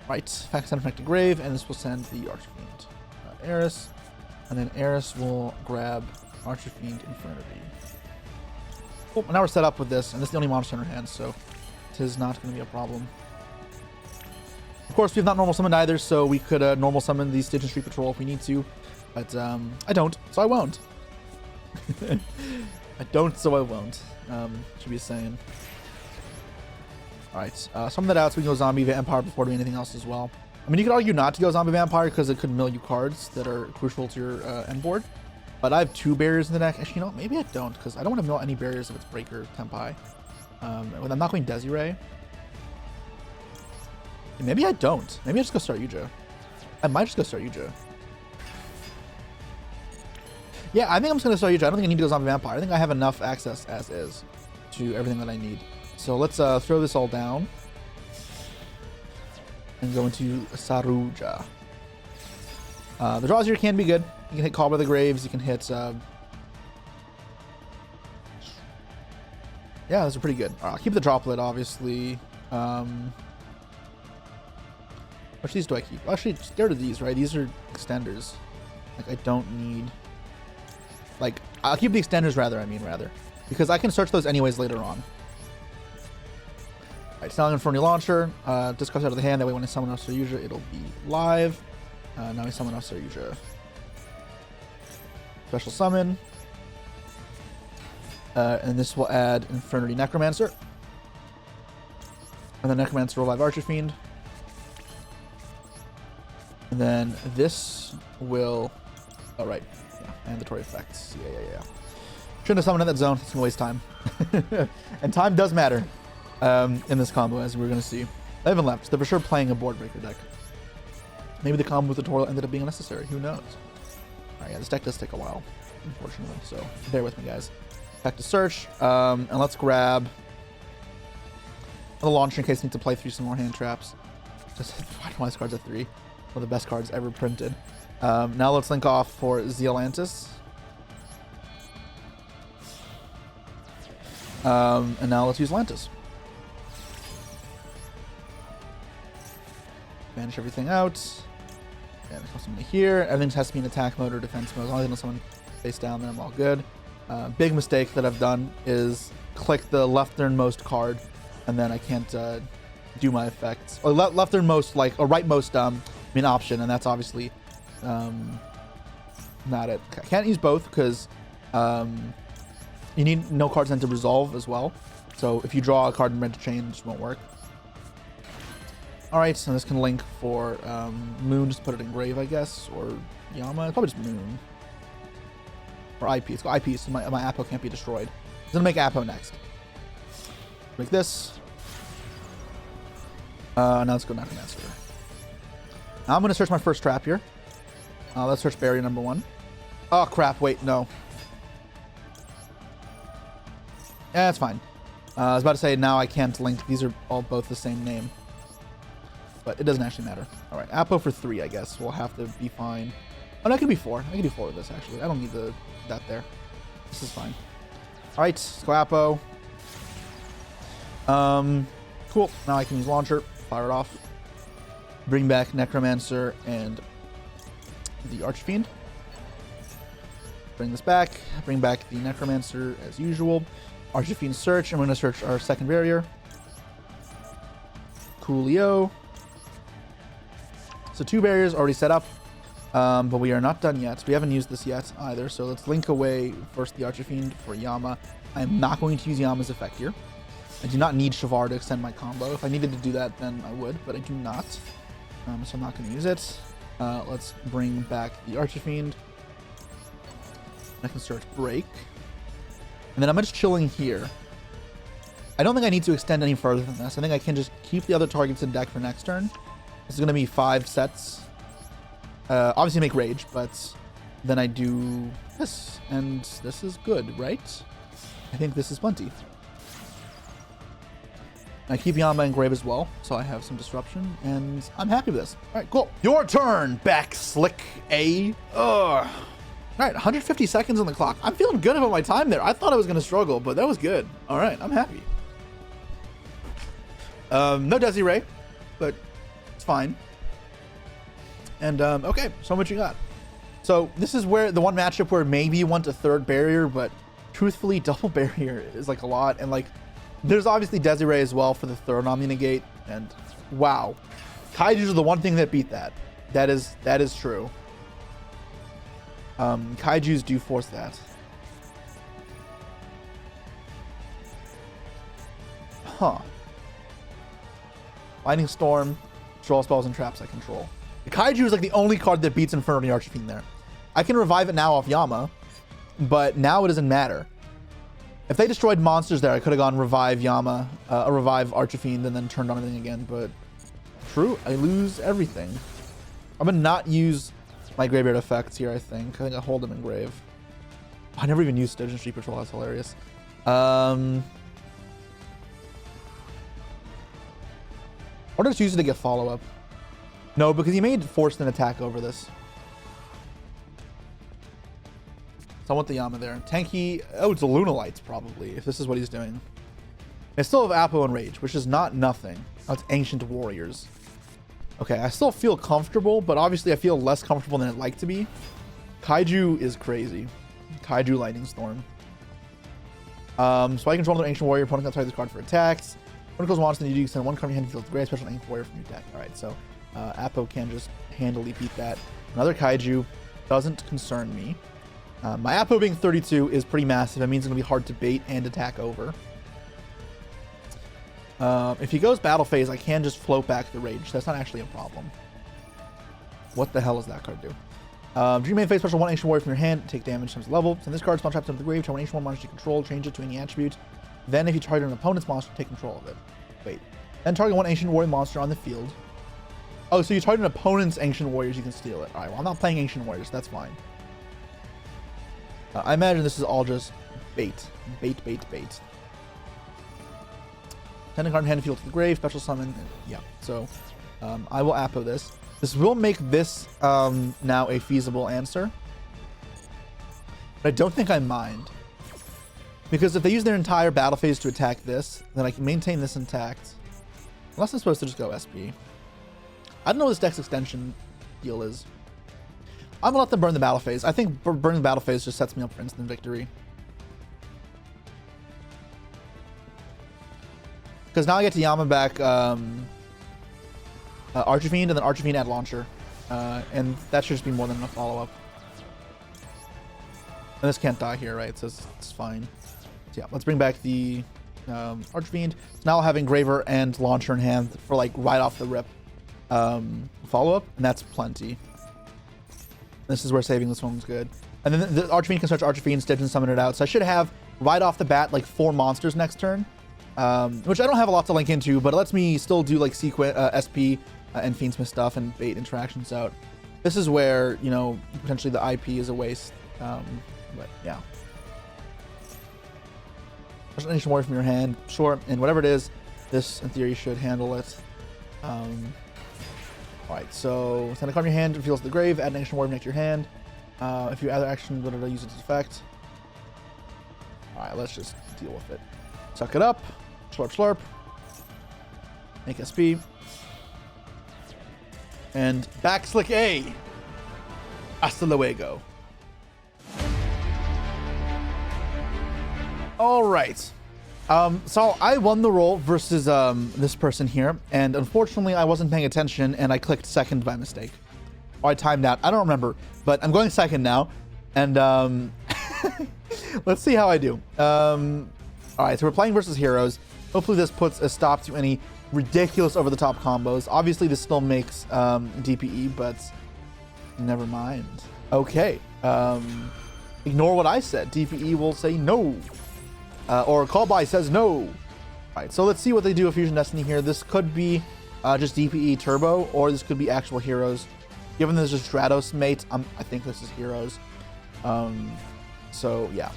Right, send Infected Grave, and this will send the Archfiend Eris, and then Eris will grab Archfiend Infernity. Cool, now we're set up with this, and this is the only monster in our hand, so it is not going to be a problem. Of course, we have not normal summoned either, so we could normal summon the Stygian Street Patrol if we need to, but I don't, so I won't. I don't, so I won't. Should be saying. Alright, summon that out so we can go Zombie Vampire before doing anything else as well. I mean, you could argue not to go Zombie Vampire because it could mill you cards that are crucial to your end board. But I have 2 barriers in the deck. Actually, you know what? Maybe I don't, because I don't want to mill any barriers if it's Breaker Tempai. I'm not going Desiree. Maybe I don't. Maybe I just go start Yugioh. I might just go start Yugioh. Yeah, I think I'm just going to start Yugioh. I don't think I need to go Zombie Vampire. I think I have enough access as is to everything that I need. So let's throw this all down. And go into Saruja. The draws here can be good. You can hit Call by the Graves. You can hit... yeah, those are pretty good. I'll keep the Droplet, obviously. Which these do I keep? Actually, get rid of these, right? These are extenders. Like, I don't need... Like, I'll keep the extenders, rather. Because I can search those anyways later on. Alright, so now Infernity Launcher. Discard out of the hand. That way when I summon Officer Yugioh, it'll be live. Now I summon Officer Yugioh. Special summon. And this will add Infernity Necromancer. And then Necromancer will revive Archfiend. And then this will... Oh, right. Yeah, mandatory effects. Yeah. Shouldn't have summoned in that zone. It's going to waste time. And time does matter in this combo, as we're going to see. They haven't left. They're for sure playing a board breaker deck. Maybe the combo with the tutorial ended up being unnecessary. Who knows? Alright, yeah, this deck does take a while, unfortunately. So bear with me, guys. Back to search. And let's grab the launcher in case I need to play through some more hand traps. Just why do my cards at 3? One of the best cards ever printed. Now let's link off for Zealantis. And now let's use Lantis. Banish everything out. And there's something here. Everything has to be in attack mode or defense mode. As long as there's someone face down, then I'm all good. Big mistake that I've done is click the lefternmost card, and then I can't do my effects. Or lefternmost, like, or rightmost option, and that's obviously not it. I can't use both because you need no cards then to resolve as well. So if you draw a card and red to chain, it just won't work. Alright, so this can link for Moon, just put it in Grave, I guess, or Yama. It's probably just Moon. Or IP. It's got IP, so my Apo can't be destroyed. It's gonna make Apo next. Make this. Now let's go Necromancer. Now I'm gonna search my first trap here. Let's search barrier number 1. Oh crap, wait, no. Yeah, that's fine. I was about to say now I can't link. These are all both the same name. But it doesn't actually matter. Alright, Apo for 3, I guess. We'll have to be fine. Oh, no, I can be 4. I can do 4 with this, actually. I don't need that there. This is fine. Alright, let's go Apo. Cool. Now I can use Launcher. Fire it off. Bring back Necromancer and the Archfiend. Bring this back. Bring back the Necromancer as usual. Archfiend search. And we're going to search our second barrier. Coolio. So 2 barriers already set up, but we are not done yet. We haven't used this yet either, so let's link away first the Archfiend for Yama. I'm not going to use Yama's effect here. I do not need Shavar to extend my combo. If I needed to do that, then I would, but I do not. So I'm not going to use it. Let's bring back the Archfiend. I can search Break. And then I'm just chilling here. I don't think I need to extend any further than this. I think I can just keep the other targets in deck for next turn. This is going to be 5 sets. Obviously make Rage, but then I do this. And this is good, right? I think this is plenty. I keep Yama and Grave as well, so I have some disruption, and I'm happy with this. All right, cool. Your turn, back Slick A. Ugh. All right, 150 seconds on the clock. I'm feeling good about my time there. I thought I was going to struggle, but that was good. All right, I'm happy. No Desiree, but it's fine. And, okay, so what you got? So this is where the one matchup where maybe you want a third barrier, but truthfully, double barrier is like a lot. And like, there's obviously Desiree as well for the third Omni Negate. And wow, Kaijus are the one thing that beat that. That is true. Kaijus do force that. Huh. Lightning Storm, draw spells and traps I control. The Kaiju is like the only card that beats Infernity Archfiend there. I can revive it now off Yama, but now it doesn't matter. If they destroyed monsters there, I could have gone revive Yama, revive Archfiend, and then turned on everything again, but true, I lose everything. I'm gonna not use my Graveyard effects here, I think. I think I hold them in Grave. I never even used Sturgeon Street Patrol, that's hilarious. Or just use it to get follow-up. No, because he made forced an attack over this. So I want the Yama there. Tanky, oh, it's a Lunalights probably, if this is what he's doing. I still have Apo and Rage, which is not nothing. Oh, it's Ancient Warriors. Okay, I still feel comfortable, but obviously I feel less comfortable than I'd like to be. Kaiju is crazy. Kaiju Lightning Storm. So I control another Ancient Warrior. Opponent can target this card for attacks. When it goes once, then you do send one card in your hand to field. Great special Ancient Warrior from your deck. Alright, so Apo can just handily beat that. Another Kaiju doesn't concern me. My Apo being 32 is pretty massive. It means it's going to be hard to bait and attack over. If he goes Battle Phase, I can just float back the Rage. That's not actually a problem. What the hell does that card do? Dream main phase special 1 Ancient Warrior from your hand, take damage times level. Send this card, spawn traps into the grave, turn 1 Ancient Warrior monster you control, change it to any attribute. Then if you target an opponent's monster, take control of it. Wait. Then target 1 Ancient Warrior monster on the field. Oh, so you target an opponent's Ancient Warriors, you can steal it. Alright, well I'm not playing Ancient Warriors, that's fine. I imagine this is all just bait. Bait. Send a card in hand, field to the grave, special summon. Yeah, so I will Appo this. This will make this now a feasible answer. But I don't think I mind. Because if they use their entire battle phase to attack this, then I can maintain this intact. Unless I'm supposed to just go SP. I don't know what this deck's extension deal is. I'm gonna let them burn the battle phase. I think burning the battle phase just sets me up for instant victory. Because now I get to Yama back Archfiend, and then Archfiend add Launcher. And that should just be more than enough follow-up. And this can't die here, right? So it's fine. So yeah, let's bring back the Archfiend. So now I'll have Engraver and Launcher in hand for like right off the rip follow-up, and that's plenty. This is where saving this one's good. And then the Archfiend can search Archfiend, Stitch, and summon it out. So I should have right off the bat like 4 monsters next turn. Which I don't have a lot to link into, but it lets me still do like SP and Fiendsmith stuff and bait interactions out. This is where, you know, potentially the IP is a waste. But yeah. Special Ancient Warrior from your hand, sure, and whatever it is, this in theory should handle it. Alright, so send a card in your hand, reveals the grave, add an Ancient Warrior next to your hand. If you add action, whatever, use its effect. Alright, let's just deal with it. Suck it up. Slurp, slurp. Make SP. And backslick A. Hasta luego. Alright. So I won the roll versus this person here, and unfortunately I wasn't paying attention and I clicked second by mistake. Or I timed out. I don't remember, but I'm going second now. And let's see how I do. Alright, so we're playing versus heroes. Hopefully this puts a stop to any ridiculous over-the-top combos. Obviously this still makes DPE, but never mind. Okay. Ignore what I said. DPE will say no. Or Callby says no. Alright, so let's see what they do with Fusion Destiny here. This could be just DPE Turbo, or this could be actual heroes. Given this is Stratos mate, I think this is heroes. So yeah.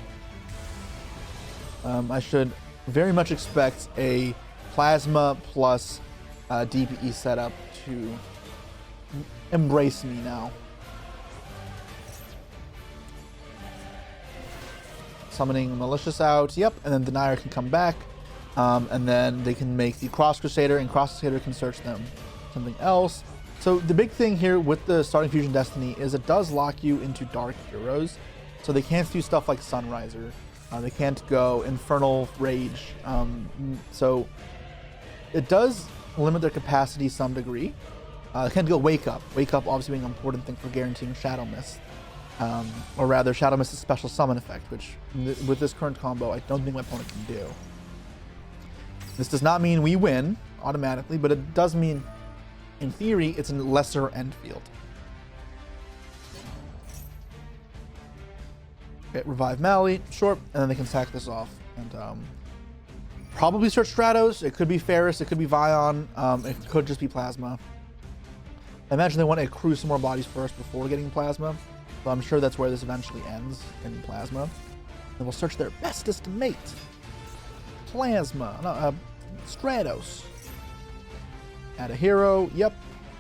I should very much expect a Plasma plus DPE setup to embrace me now. Summoning Malicious out, yep, and then Denier can come back, and then they can make the Cross Crusader, and Cross Crusader can search them something else. So the big thing here with the starting Fusion Destiny is it does lock you into Dark Heroes, so they can't do stuff like Sunriser. They can't go Infernal Rage, so it does limit their capacity to some degree. They can't go Wake Up. Wake Up obviously being an important thing for guaranteeing Shadow Mist. Or rather, Shadow Mist is a special summon effect, which with this current combo, I don't think my opponent can do. This does not mean we win automatically, but it does mean, in theory, it's a lesser end field. Okay, revive Mally, sure, and then they can sack this off. And probably search Stratos. It could be Ferris, it could be Vion, it could just be Plasma. I imagine they want to accrue some more bodies first before getting Plasma. So I'm sure that's where this eventually ends, in Plasma. And we'll search their bestest mate. Plasma, no, Stratos. Add a hero, yep.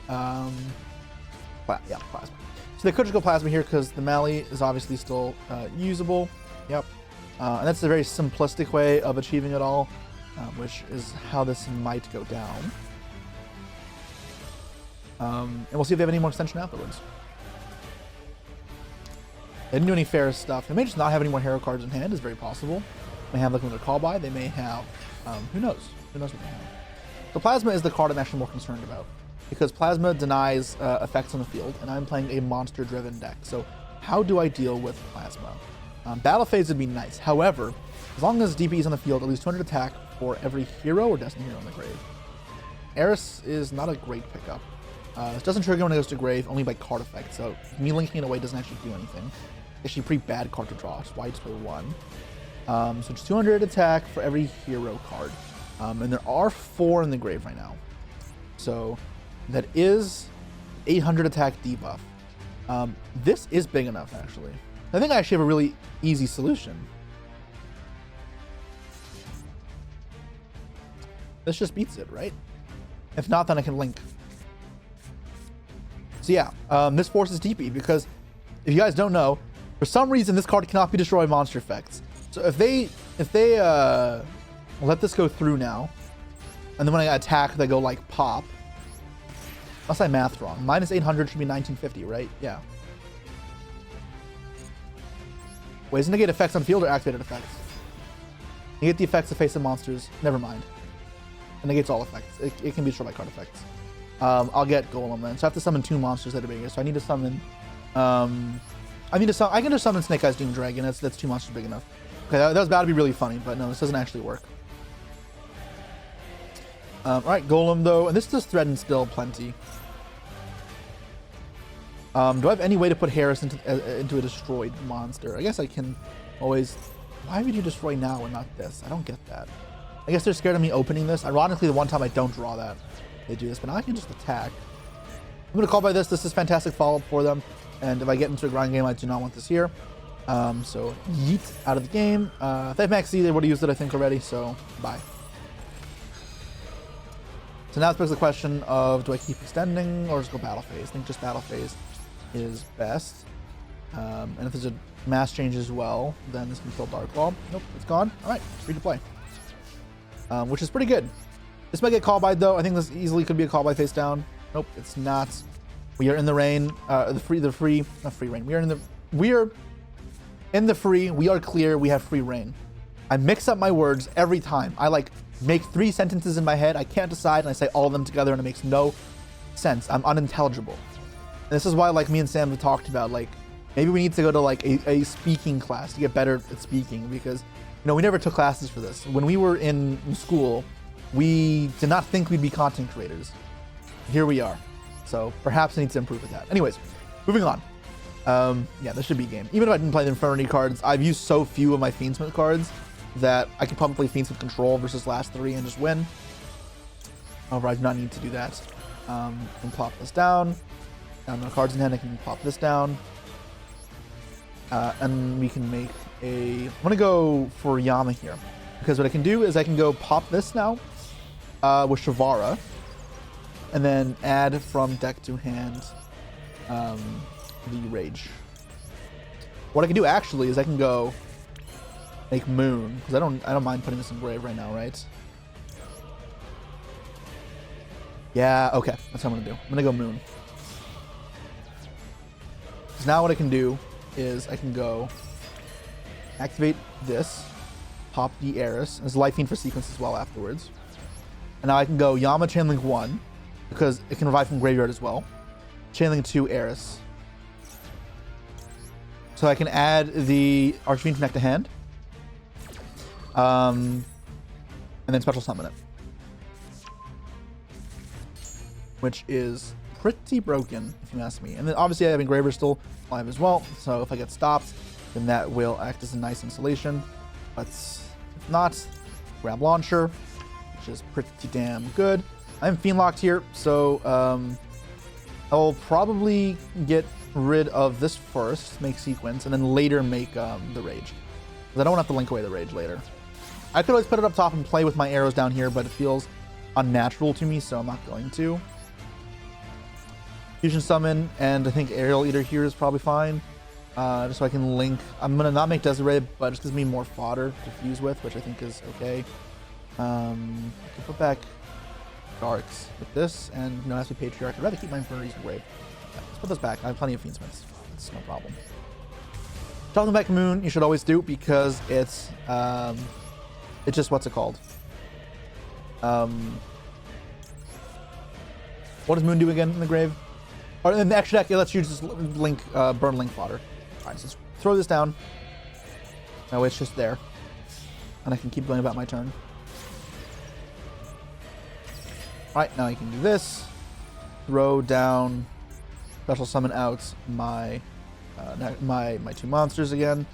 Yeah, Plasma. So they could just go Plasma here because the Mally is obviously still usable. Yep. And that's a very simplistic way of achieving it all, which is how this might go down. And we'll see if they have any more extension afterwards. They didn't do any Ferris stuff. They may just not have any more hero cards in hand, is very possible. They may have like another call by. They may have, who knows? Who knows what they have. So Plasma is the card I'm actually more concerned about, because Plasma denies effects on the field, and I'm playing a monster-driven deck. So how do I deal with Plasma? Battle phase would be nice. However, as long as DP is on the field, at least 200 attack for every hero or Destiny hero on the grave. Eris is not a great pickup. This doesn't trigger when it goes to grave, only by card effect. So me linking it away doesn't actually do anything. Actually, pretty bad card to draw. That's why I just play 1. So it's 200 attack for every hero card. And there are 4 in the grave right now. So that is 800 attack debuff. This is big enough, actually. I think I actually have a really easy solution. This just beats it, right? If not, then I can link. So yeah, this forces TP because if you guys don't know, for some reason this card cannot be destroyed by monster effects. So if they let this go through now, and then when I attack, they go like pop. Unless I math wrong. Minus 800 should be 1950, right? Yeah. Wait, isn't negate effects on field or activated effects? Negate the effects of face of monsters. Never mind. It negates all effects. It can be destroyed by card effects. I'll get Golem then. So I have to summon 2 monsters that are bigger. So I need to summon. I can just summon Snake Eyes Doom Dragon. That's 2 monsters big enough. Okay, that was about to be really funny, but no, this doesn't actually work. Alright, Golem though, and this does threaten still plenty. Do I have any way to put Harris into a destroyed monster? I guess I can always. Why would you destroy now and not this? I don't get that. I guess they're scared of me opening this. Ironically, the one time I don't draw that, they do this, but now I can just attack. I'm going to call by this. This is fantastic follow-up for them. And if I get into a grind game, I do not want this here. So yeet out of the game. If they have Max Z, they would have used it, I think, already. So bye. So now it begs the question of, do I keep extending or just go battle phase? I think just battle phase is best. And if there's a mass change as well, then this can kill Dark Claw. Nope, it's gone. All right, free to play. Which is pretty good. This might get call by though. I think this easily could be a call by face down. Nope, it's not. We are in the rain. Not free rain. We are in the free. We are clear. We have free reign. I mix up my words every time. I like make 3 sentences in my head. I can't decide, and I say all of them together, and it makes no sense. I'm unintelligible. And this is why, like, me and Sam have talked about, like, maybe we need to go to like a speaking class to get better at speaking, because you know we never took classes for this. When we were in school, we did not think we'd be content creators. Here we are. So perhaps I need to improve with that. Anyways, moving on. Yeah, this should be a game. Even if I didn't play the Infernity cards, I've used so few of my Fiendsmith cards that I could probably play Fiendsmith Control versus last 3 and just win. However, I do not need to do that. And plop this down. No cards in hand, I can plop this down. And we can make a... I'm going to go for Yama here. Because what I can do is I can go pop this now with Shavara. And then add from deck to hand the Rage. What I can do actually is I can go make Moon. Because I don't mind putting this in grave right now, right? Yeah, okay. That's what I'm going to do. I'm going to go Moon. So now what I can do is I can go activate this, pop the Eris. There's Life Fiend for sequence as well afterwards. And now I can go Yama Chainlink 1, because it can revive from graveyard as well. Chainlink 2 Eris. So I can add the Archfiend Connect to hand. And then special summon it. Which is pretty broken, if you ask me. And then obviously I have Engraver still alive as well, so if I get stopped, then that will act as a nice insulation. But if not, grab Launcher, which is pretty damn good. I'm Fiend locked here, so I'll probably get rid of this first, make sequence, and then later make the Rage. Because I don't want to have to link away the Rage later. I could always put it up top and play with my arrows down here, but it feels unnatural to me, so I'm not going to. Fusion Summon, and I think Aerial Eater here is probably fine. Just so I can link. I'm going to not make Desiree, but it just gives me more fodder to fuse with, which I think is okay. I can put back Darks with this, and you know, as a Patriarch, I'd rather keep my Infernities in grave. Yeah, let's put those back. I have plenty of Fiendsmiths. It's no problem. Talking back Moon, you should always do, because it's just, what's it called? What does Moon do again in the grave? Or in the extra deck, let's use this link, burn link fodder. Alright, so let's throw this down. Now it's just there. And I can keep going about my turn. Alright, now I can do this. throw down, special summon out my my 2 monsters again, and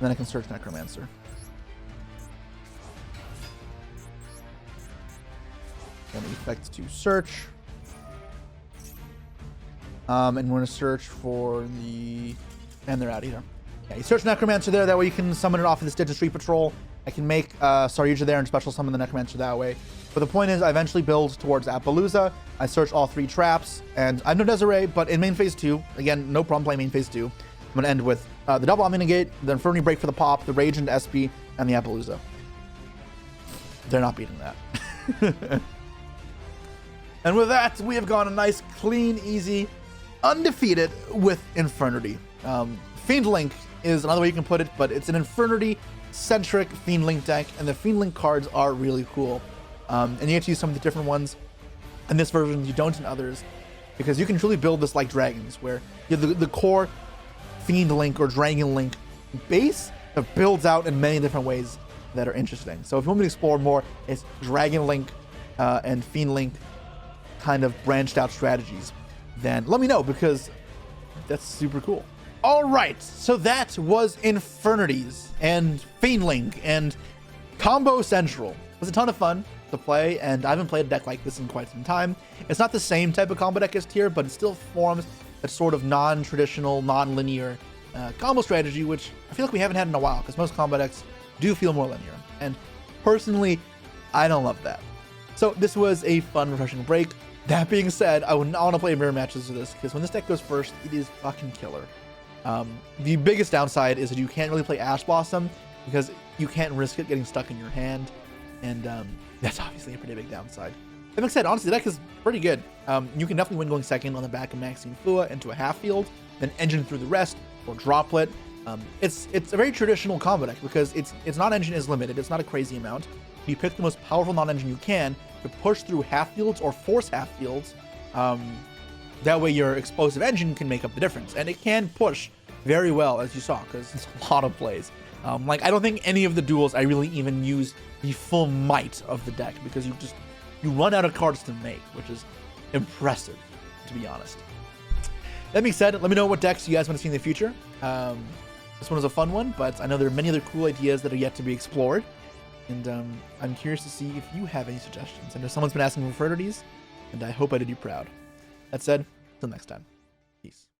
then I can search Necromancer. Then effect to search. And we're going to search for the... And they're out either. Yeah, you search Necromancer there. That way you can summon it off of the Stitch of Street Patrol. I can make Saryuja there and special summon the Necromancer that way. But the point is, I eventually build towards Appaloosa. I search all 3 traps. And I have no Desiree, but in main phase 2, again, no problem playing main phase 2. I'm going to end with the double Omni-Negate, the Infernity Break for the pop, the Rage into SP, and the Appaloosa. They're not beating that. And with that, we have gone a nice, clean, easy, undefeated with Infernity. Fiend Link is another way you can put it, but it's an Infernity-centric Fiend Link deck, and the Fiend Link cards are really cool. And you have to use some of the different ones in this version, you don't in others, because you can truly build this like dragons, where you have the core Fiend Link or Dragon Link base that builds out in many different ways that are interesting. So if you want me to explore more, it's Dragon Link and Fiend Link kind of branched out strategies, then let me know, because that's super cool. All right, so that was Infernities and Fiend Link and Combo Central. It was a ton of fun to play, and I haven't played a deck like this in quite some time. It's not the same type of combo deck as Tier, but it still forms that sort of non-traditional, non-linear combo strategy, which I feel like we haven't had in a while, because most combo decks do feel more linear. And personally, I don't love that. So this was a fun, refreshing break. That being said, I want to play mirror matches of this, because when this deck goes first, it is fucking killer. The biggest downside is that you can't really play Ash Blossom, because you can't risk it getting stuck in your hand, and that's obviously a pretty big downside. That being said, honestly, the deck is pretty good. You can definitely win going second on the back of maxing Fua into a half field, then engine through the rest, or droplet. It's a very traditional combo deck, because its non-engine is limited. It's not a crazy amount. You pick the most powerful non-engine you can to push through half fields or force half fields. That way your explosive engine can make up the difference, and it can push very well, as you saw, because it's a lot of plays. Like, I don't think any of the duels I really even use the full might of the deck, because you run out of cards to make, which is impressive, to be honest. That being said, let me know what decks you guys want to see in the future. This one was a fun one, but I know there are many other cool ideas that are yet to be explored. And I'm curious to see if you have any suggestions. I know someone's been asking for Infernities, and I hope I did you proud. That said, until next time.